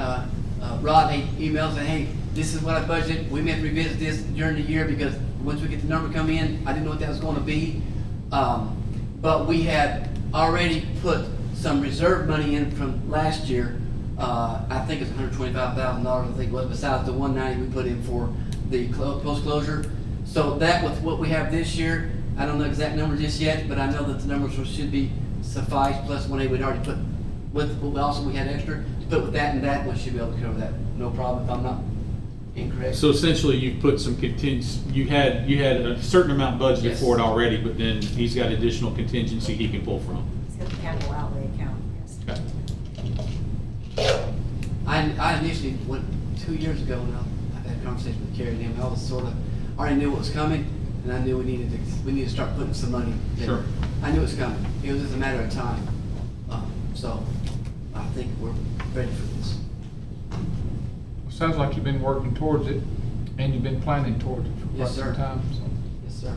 Rod an email saying, hey, this is what I budgeted. We may have to revisit this during the year, because once we get the number come in, I didn't know what that was gonna be. But we had already put some reserve money in from last year. I think it's $125,000, I think it was, besides the 190 we put in for the post-closure. So that, with what we have this year, I don't know the exact numbers just yet, but I know that the numbers should be suffice, plus 180 we'd already put with, also we had extra, to put with that and that, we should be able to cover that, no problem, if I'm not incorrect. So essentially, you've put some you had a certain amount budgeted Yes. for it already, but then he's got additional contingency he can pull from. It's got the capital outlay account, yes. Okay. I initially went 2 years ago, and I've had a conversation with Carrie and him. I was sort of already knew what was coming, and I knew we needed to start putting some money there. Sure. I knew it was coming. It was just a matter of time. So I think we're ready for this. Sounds like you've been working towards it, and you've been planning towards it for quite Yes, some sir. time, so. Yes, sir.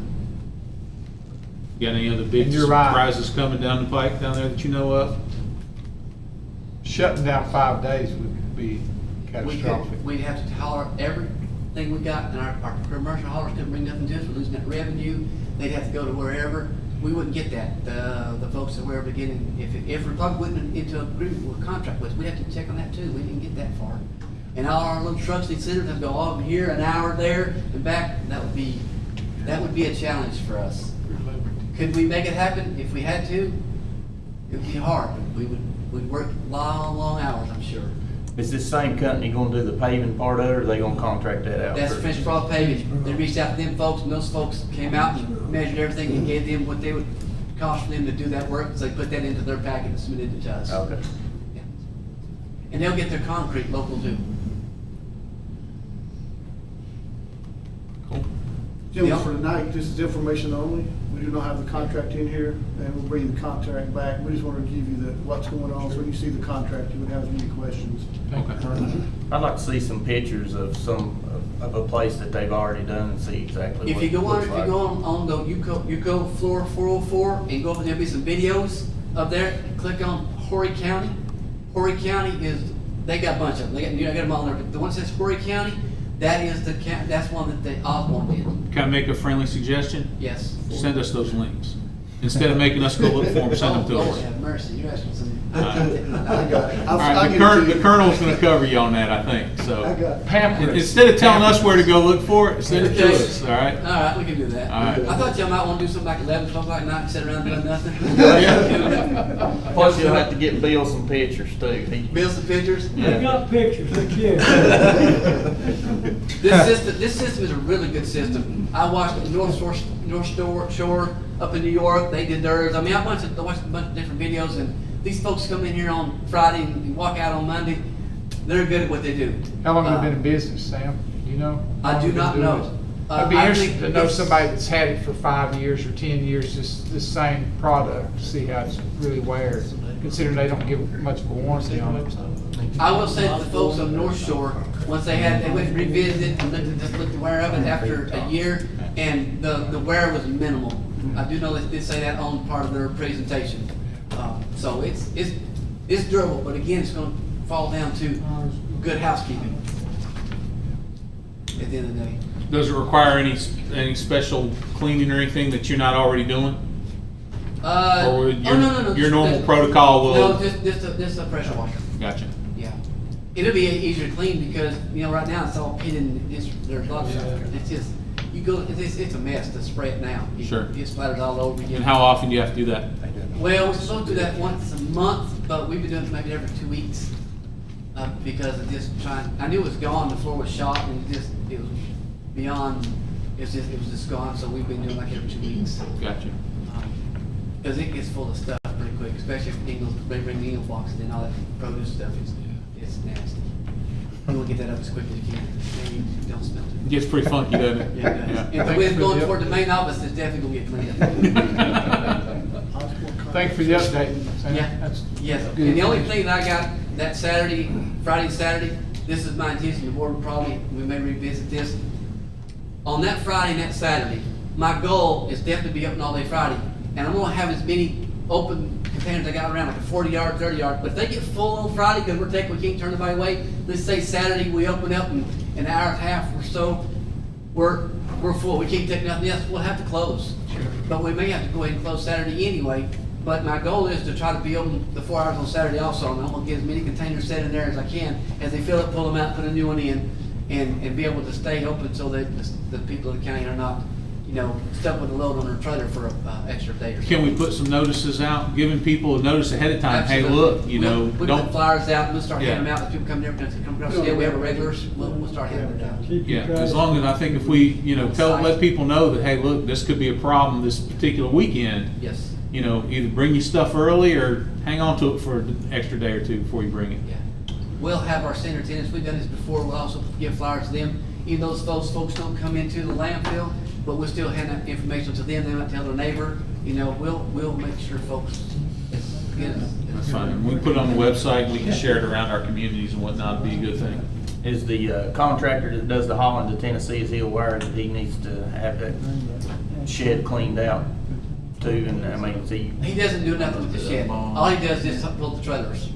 Got any other big And you're right. surprises coming down the pike down there that you know of? Shutting down 5 days would be catastrophic. We'd have to holler everything we got, and our commercial haulers couldn't bring nothing to us, we're losing that revenue. They'd have to go to wherever, we wouldn't get that. The folks that were beginning, if Republic went into agreement with contract with us, we'd have to check on that too, we didn't get that far. And all our little trucks and centers have to go over here, an hour there, and back, that would be a challenge for us. Could we make it happen if we had to? It would be hard, but we'd work long, long hours, I'm sure. Is this same company gonna do the paving part of it, or are they gonna contract that out? That's first? French Broad Paving. They reached out to them folks, and those folks came out and measured everything and gave them what they would cost for them to do that work, so they put that into their packet and submitted it to us. Okay. Yeah. And they'll get their concrete local too. Cool. Gentlemen, for tonight, this is information only. We do not have the contract in here, and we'll bring the contract back. We just wanted to give you what's going on, so when you see the contract, you would have any questions. Okay. I'd like to see some pictures of of a place that they've already done and see exactly If what you it go on, looks like. you go floor 404 and go up, and there'll be some videos up there. Click on Horry County. Horry County they got a bunch of them. I got them all there. The one that says Horry County, that's one that the Osborne did. Can I make a friendly suggestion? Yes. Send us those links. Instead of making us go look for them, send them to Lord us. have mercy, you're asking some. I got it. All right, I'll the give it to you. colonel's gonna cover you on that, I think, so. I got it. Pamphlets. Instead of telling us where to go look for it, send it to us, all right? All right, we can do that. All right. I thought y'all might want to do something like 11, 12 o'clock at night and sit around doing nothing. Plus, you'll have to get Bill some pictures too. Build some pictures. Yeah. got pictures, I This system is a really good system. I watched the North Shore up in New York. They did theirs. I mean, I watched a bunch of different videos, and these folks come in here on Friday and walk out on Monday. They're good at what they do. How long have you been in business, Sam? Do you know? I do not know. I'd be I interested think to know it's- somebody that's had it for 5 years or 10 years, this same product, to see how it's really weared, considering they don't give much of a warranty on it. I will say that the folks on North Shore, once they went and revisited it and looked at the wear of it after a year, and the wear was minimal. I do know they did say that on part of their presentation. So it's durable, but again, it's gonna fall down to good housekeeping at the end of the day. Does it require any special cleaning or anything that you're not already doing? Or would No. your normal protocol will? No, just a pressure washer. Gotcha. Yeah. It'll be easier to clean because, right now it's all pitted and there's a lot of stuff. It's just, it's a mess to spray it now. Sure. It splatters all over again. And how often do you have to do that? Well, we're supposed to do that once a month, but we've been doing it maybe every 2 weeks. Because of just I knew it was gone, the floor was shot and it was beyond, it was just gone, so we've been doing like every 2 weeks. Gotcha. Because it gets full of stuff pretty quick, especially if they bring the eagle flocks and all that produce stuff, it's nasty. You want to get that up as quick as you can, maybe you don't smell it. It gets pretty funky, doesn't it? Yeah, it does. If the Thanks wind's for going the- toward the main office, it's definitely gonna get cleaned. Thank you for the update, Sam. Yeah. That's Yes, good and the only information. thing that I got that Saturday, Friday and Saturday, this is my intention, the board will probably, we may revisit this. On that Friday and that Saturday, my goal is definitely be open all day Friday. And I'm gonna have as many open containers I got around, like a 40-yard, 30-yard. But if they get full on Friday, because we can't turn nobody away, let's say Saturday we open up and an hour and a half or so, we're full, we can't take nothing else, we'll have to close. But we may have to go ahead and close Saturday anyway. But my goal is to try to be open the 4 hours on Saturday also, and I'm gonna get as many containers set in there as I can. As they fill up, pull them out, put a new one in, and be able to stay open so that the people of the county are not, stuck with a load on their trailer for an extra day or so. Can we put some notices out, giving people a notice ahead of time? Hey, look, We'll put don't. flyers out, and we'll start handing Yeah. them out, as people come there, come across the day, we have a regulars, we'll start handing it out. Yeah, as long as, I think if we, let people know that, hey, look, this could be a problem this particular weekend. Yes, Either bring your stuff early or hang on to it for an extra day or two before you bring it. yeah. We'll have our center attendants, we've done this before, we'll also give flyers to them, even though those folks don't come into the landfill, but we'll still hand that information to them, they might tell their neighbor, you know, we'll make sure folks get it. That's fine. We put it on the website, we can share it around our communities and whatnot, it'd be a good thing. Is the contractor that does the hauling to Tennessee, is he aware that he needs to have that shed cleaned out too? And I mean, is he, He doesn't do nothing with the shed, all he does is pull the trailers.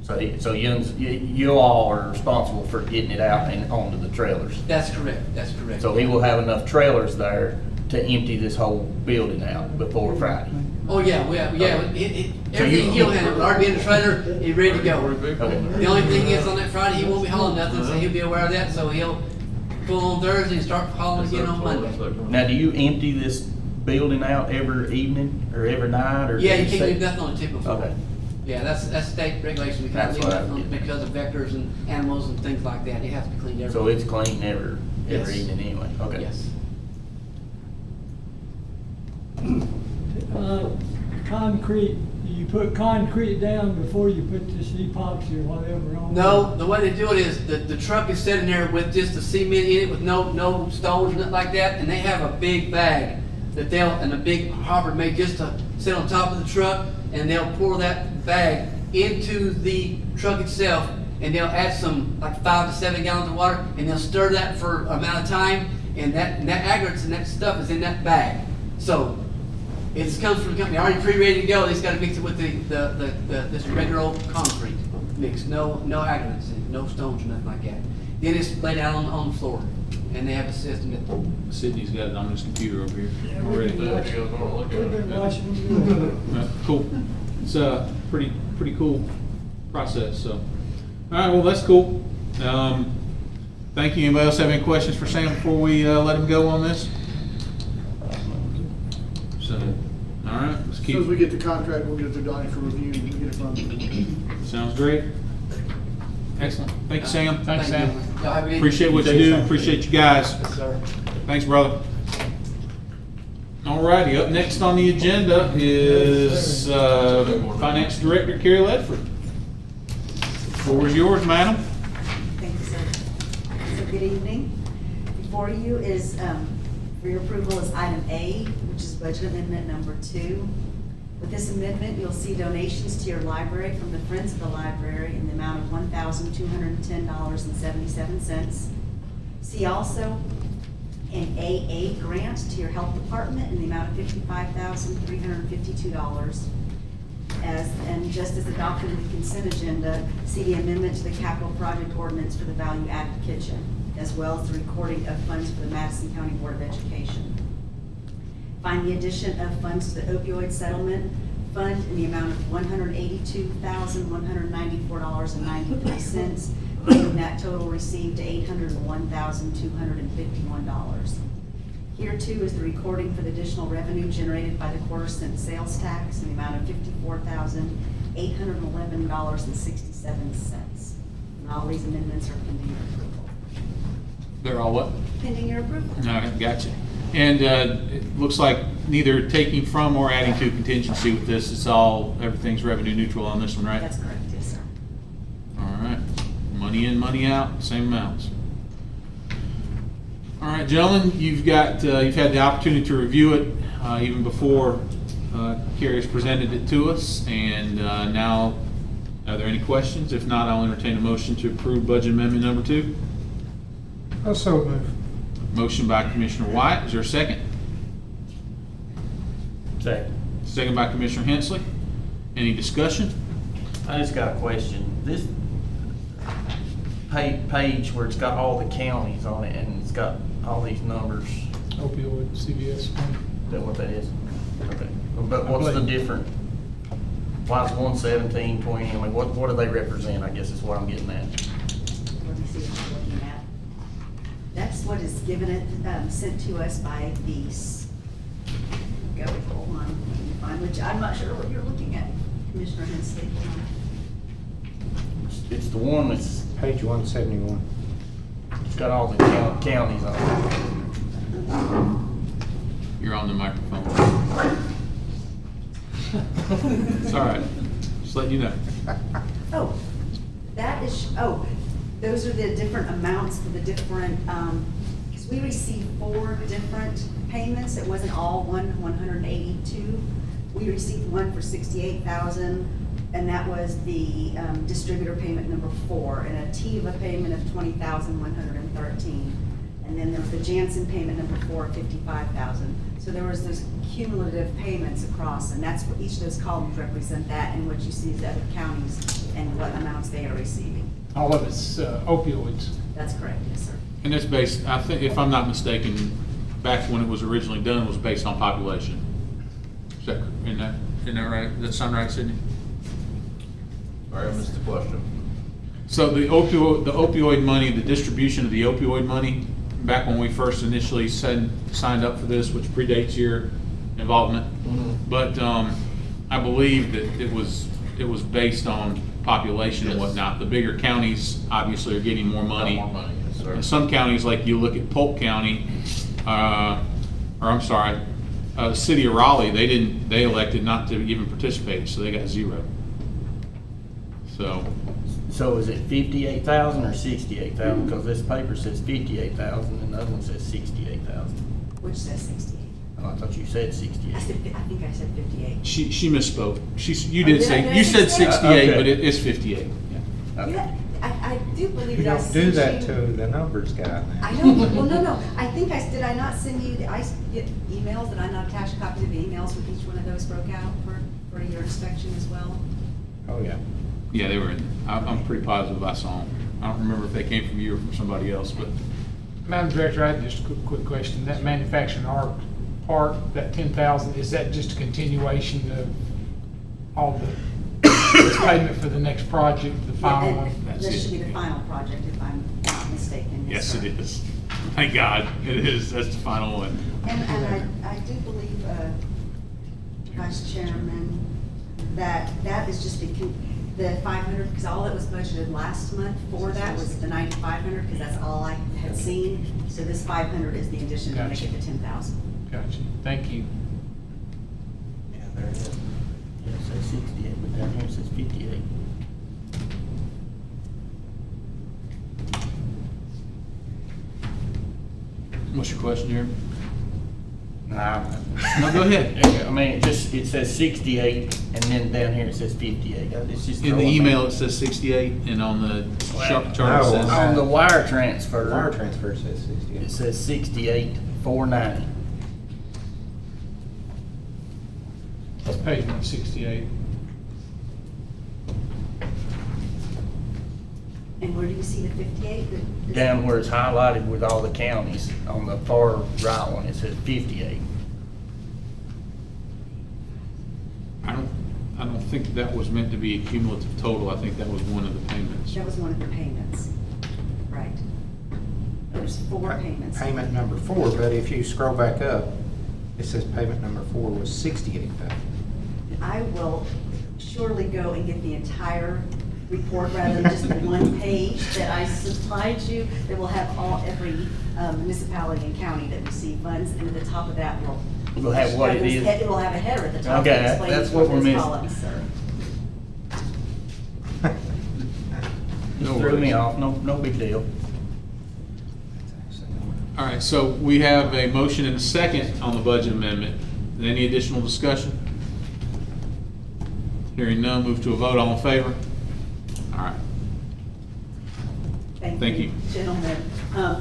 so you all are responsible for getting it out and onto the trailers? That's correct, that's correct. So he will have enough trailers there to empty this whole building out before Friday? Oh, yeah, everything he'll handle, already in the trailer, he's ready to go. Okay. The only thing is, on that Friday, he won't be hauling nothing, so he'll be aware of that, so he'll pull on Thursday and start hauling again on Monday. Now, do you empty this building out every evening or every night, or? Yeah, you can't leave nothing on the tip floor. Okay. Yeah, that's state regulation, we can't That's leave what I- nothing on because of vectors and animals and things like that, it has to be cleaned every. So it's clean every Yes. evening anyway? Okay. Yes. Concrete, you put concrete down before you put this epoxy or whatever on? No, the way they do it is, the truck is sitting there with just the cement in it with no stones or nothing like that, and they have a big bag that and a big hopper made just to sit on top of the truck, and they'll pour that bag into the truck itself, and they'll add some, like 5 to 7 gallons of water, and they'll stir that for an amount of time, and that aggregates and that stuff is in that bag. So, it comes from the company, already pre-ready to go, they just gotta mix it with this regular old concrete mix, no aggregates, no stones or nothing like that. Then it's laid out on the floor, and they have a system that, Sydney's got it on his computer over here already. We've been watching. Cool. It's a pretty cool process, so. All right, well, that's cool. Thank you. Anybody else have any questions for Sam before we let him go on this? So, all right, let's As keep. soon as we get the contract, we'll get it to Donnie for review and get it from him. Sounds great. Excellent. Thank you, Sam. Thanks, thank Sam. you. Y'all have a good evening. Appreciate what you do. Appreciate you guys. Yes, sir. Thanks, brother. All righty, up next on the agenda is Finance Director Carrie Ledford. Floor is yours, madam. Thank you, sir. So good evening. Before you is, for your approval is item A, which is budget amendment number 2. With this amendment, you'll see donations to your library from the Friends of the Library in the amount of $1,210.77. See also an AA grant to your health department in the amount of $55,352. And just as adopted in the consent agenda, see the amendment to the capital project ordinance for the value-added kitchen, as well as the recording of funds for the Madison County Board of Education. Find the addition of funds to the opioid settlement fund in the amount of $182,194.93, bringing that total received to $801,251. Here too is the recording for the additional revenue generated by the quarter cent sales tax in the amount of $54,811.67. And all these amendments are pending your approval. They're all what? Pending your approval. All right, gotcha. And it looks like neither taking from or adding to contingency with this, everything's revenue neutral on this one, right? That's correct, yes, sir. All right, money in, money out, same amounts. All right, gentlemen, you've had the opportunity to review it even before Carrie's presented it to us, and now, are there any questions? If not, I'll entertain a motion to approve budget amendment number 2. Also move. Motion by Commissioner White, is there a second? Second. Second by Commissioner Hensley. Any discussion? I just got a question. This page where it's got all the counties on it and it's got all these numbers, Opioid, CVS. is that what that is? Okay. But what's the different? Why is 117, 20? I mean, what do they represent, I guess is what I'm getting at. Let me see what you're looking at. That's what is given it, sent to us by these. Go, hold on, let me find which, I'm not sure what you're looking at, Commissioner Hensley. It's the one that's, Page 171. it's got all the counties on You're on the microphone. It's all right. Just letting you know. Oh, that is, those are the different amounts for the different, because we received 4 different payments. It wasn't all 182. We received one for 68,000, and that was the distributor payment number 4, and a TIVA payment of 20,113. And then there was the Janssen payment number 4, 55,000. So there was those cumulative payments across, and that's what each of those columns represent that, and what you see is the other counties and what amounts they are receiving. All of it's opioids. That's correct, yes, sir. And it's based, I think, if I'm not mistaken, back when it was originally done, it was based on population. Is that, isn't that right? Does that sound right, Sydney? Sorry, I missed the question. So the opioid money, the distribution of the opioid money, back when we first initially signed up for this, which predates your involvement, but I believe that it was based on population and Yes. whatnot. The bigger counties obviously are getting more money. More money, yes, sir. And some counties, like you look at Polk County, the city of Raleigh, they elected not to even participate, so they got 0. So, So is it 58,000 or 68,000? Because this paper says 58,000 and the other one says 68,000. Which says 68. Oh, I thought you said 68. I think I said 58. she misspoke. You Oh, did did I? say, Did I you say said 68, Okay. but it's 58. Yeah. Okay. Yeah, I do believe You that I don't do sent that you. to the numbers guy I now. know, well, no, I think did I not send you, I get emails, did I not attach copies of the emails with each one of those broke out for your inspection as well? Oh, yeah. Yeah, they were in. I'm pretty positive I saw them. I don't remember if they came from you or from somebody else, but Madam Director, I had just a quick question. That manufacturing art part, that 10,000, is that just a continuation of all this payment for the next project, the final one? That's This it. should be the final project, if I'm not mistaken. yes, sir. it is. Thank God, it is. That's the final one. And I do believe, Vice Chairman, that is just the 500, because all that was budgeted last month for that was the 9,500, because that's all I had seen. So this 500 is the addition to make Gotcha. it the 10,000. Gotcha. Thank you. Yeah, there it is. Yeah, it says 68, but down here it says 58. What's your question here? Nah. No, go ahead. I mean, it says 68, and then down here it says 58. It's just In the throwing me. email, it says 68, and on the chart it No, says. On the wire Wire transfer, transfer says 68. it says 68,490. That's page 168. And where do you see the 58? Down where it's highlighted with all the counties, on the far right one, it says 58. I don't think that was meant to be a cumulative total. I think that was one of the payments. That was one of the payments. Right. There's 4 payments. Payment number 4, but if you scroll back up, it says payment number 4 was 68,000. I will surely go and get the entire report rather than just the one page that I supplied you, that will have every municipality and county that receive funds, and at the top of that will. We'll have what it is. It will have a header at the top Okay, that explains that's what we're those missing. columns, sir. No Threw me worries. off, no big deal. All right, so we have a motion and a second on the budget amendment. Any additional discussion? Hearing none, move to a vote. All in favor? All right. Thank you. Gentlemen.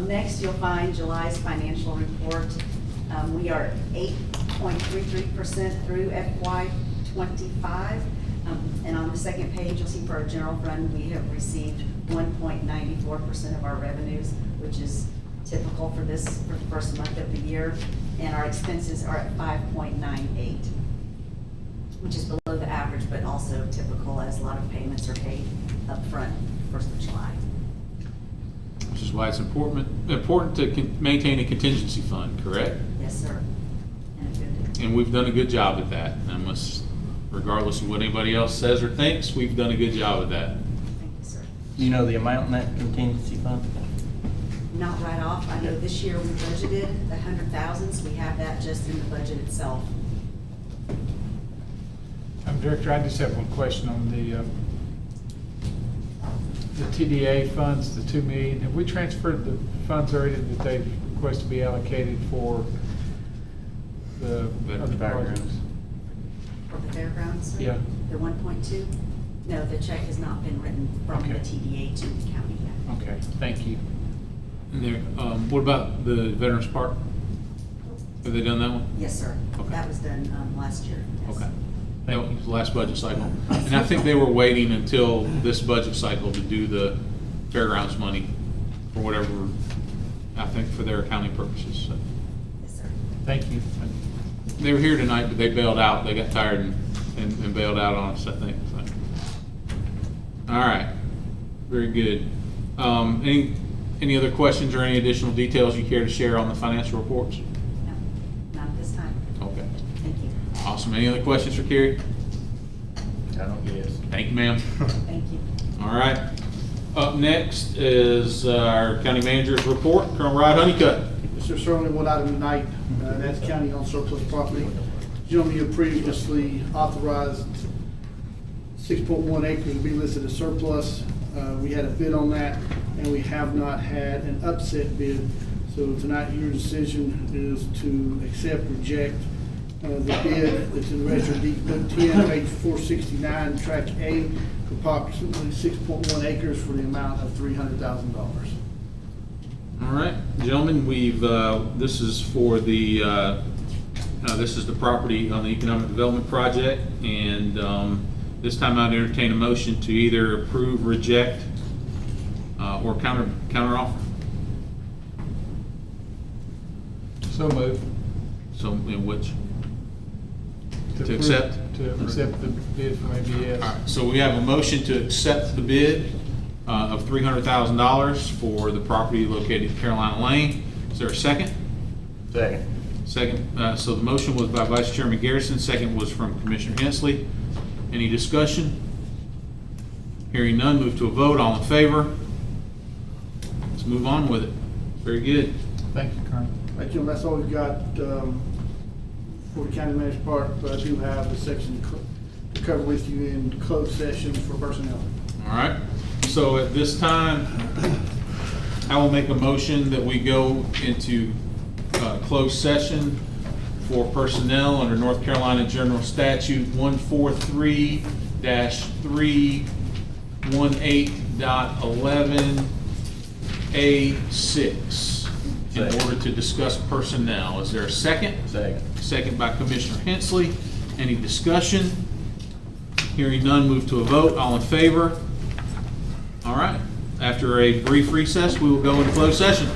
Next, you'll find July's financial report. We are 8.33% through FY '25. And on the second page, you'll see for our general fund, we have received 1.94% of our revenues, which is typical for the first month of the year. And our expenses are at 5.98, which is below the average, but also typical, as a lot of payments are paid upfront 1st of July. Which is why it's important to maintain a contingency fund, correct? Yes, sir. And a good, And we've done a good job at that. Regardless of what anybody else says or thinks, we've done a good job at that. thank you, sir. You know the amount in that contingency fund? Not right off. I know this year we budgeted the 100,000, so we have that just in the budget itself. Director, I just have one question on the the TDA funds, the 2 million, have we transferred the funds already that they request to be allocated for the Veterans other projects? backgrounds. For the fairgrounds? Yeah. The 1.2? No, the check has not been written from the Okay. TDA to the county yet. Okay, thank you. And there, what about the Veterans Park? Have they done that one? Yes, sir. Okay. That was done last year. Yes. Okay. Thank That you. was the last budget cycle. And I think they were waiting until this budget cycle to do the fairgrounds money for whatever, I think for their accounting purposes. So Yes, sir. Thank you. they were here tonight, but they bailed out. They got tired and bailed out on us, I think. So. All right. Very good. Any other questions or any additional details you care to share on the financial reports? No, not at this time. Okay. Thank you. Awesome. Any other questions for Carrie? I don't guess. Thank you, ma'am. Thank you. All right. Up next is our county manager's report. Colonel Rod Honeycutt. Yes, there's certainly one item tonight, that's county on surplus property. Gentlemen, you previously authorized 6.1 acres to be listed as surplus. We had a bid on that, and we have not had an upset bid. So tonight, your decision is to accept, reject the bid that's in Register Deed Book 10, page 469, track A, for approximately 6.1 acres for the amount of $300,000. All right, gentlemen, this is for the, this is the property on the Economic Development Project, and this time I'd entertain a motion to either approve, reject, or counter offer. So moved. So in which? To approve- accept? To accept the bid from ABS. All right, so we have a motion to accept the bid of $300,000 for the property located at Carolina Lane. Is there a second? Second. Second, so the motion was by Vice Chairman Garrison, second was from Commissioner Hensley. Any discussion? Hearing none, move to a vote. All in favor? Let's move on with it. Very good. Thank you, Colonel. Thank you, and that's all we've got for the county manager's part, but I do have a section to cover with you in closed session for personnel. All right, so at this time, I will make a motion that we go into closed session for personnel under North Carolina General Statute 143-318.11A6 in order to discuss personnel. Is there a second? Second. Second by Commissioner Hensley. Any discussion? Hearing none, move to a vote. All in favor? All right. After a brief recess, we will go into closed session.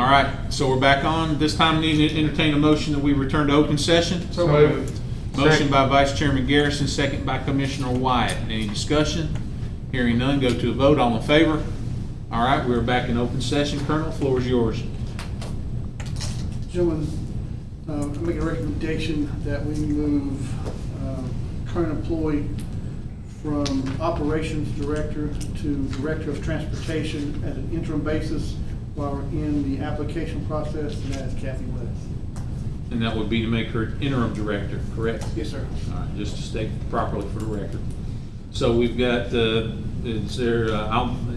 All right, so we're back on. This time, need to entertain a motion that we return to open session. So moved. Motion by Vice Chairman Garrison, second by Commissioner Wyatt. Any discussion? Hearing none, go to a vote. All in favor? All right, we're back in open session. Colonel, floor is yours. Gentlemen, I make a recommendation that we move current employee from Operations Director to Director of Transportation at an interim basis while we're in the application process, and that is Kathy West. And that would be to make her interim director, correct? Yes, sir. All right, just to state properly for the record. So we've got, is there,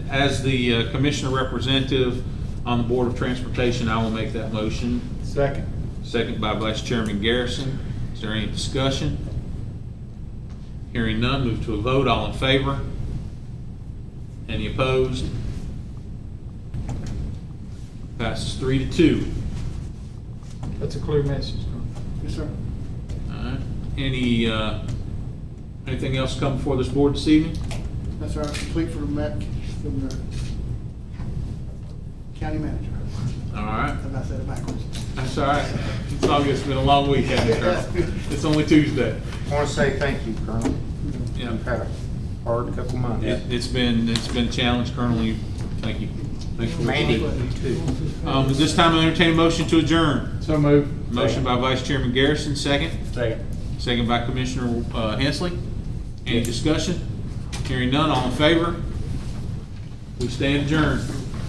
as the commissioner representative on the Board of Transportation, I will make that motion. Second. Second by Vice Chairman Garrison. Is there any discussion? Hearing none, move to a vote. All in favor? Any opposed? Passes 3-2. That's a clear message. Yes, sir. All right. Anything else come before this board this evening? That's our complete from the county manager. All right. I said it backwards. That's all right. It's all good. It's been a long week, hasn't it, Colonel? It's only Tuesday. I want to say thank you, Colonel. Yeah. You've had a hard couple months. It's been a challenge, Colonel. Thank you. Thanks for Mandy, listening. you too. At this time, I entertain a motion to adjourn. So moved. Motion by Vice Chairman Garrison, second. Second. Second by Commissioner Hensley. Any discussion? Hearing none, all in favor? We stand adjourned.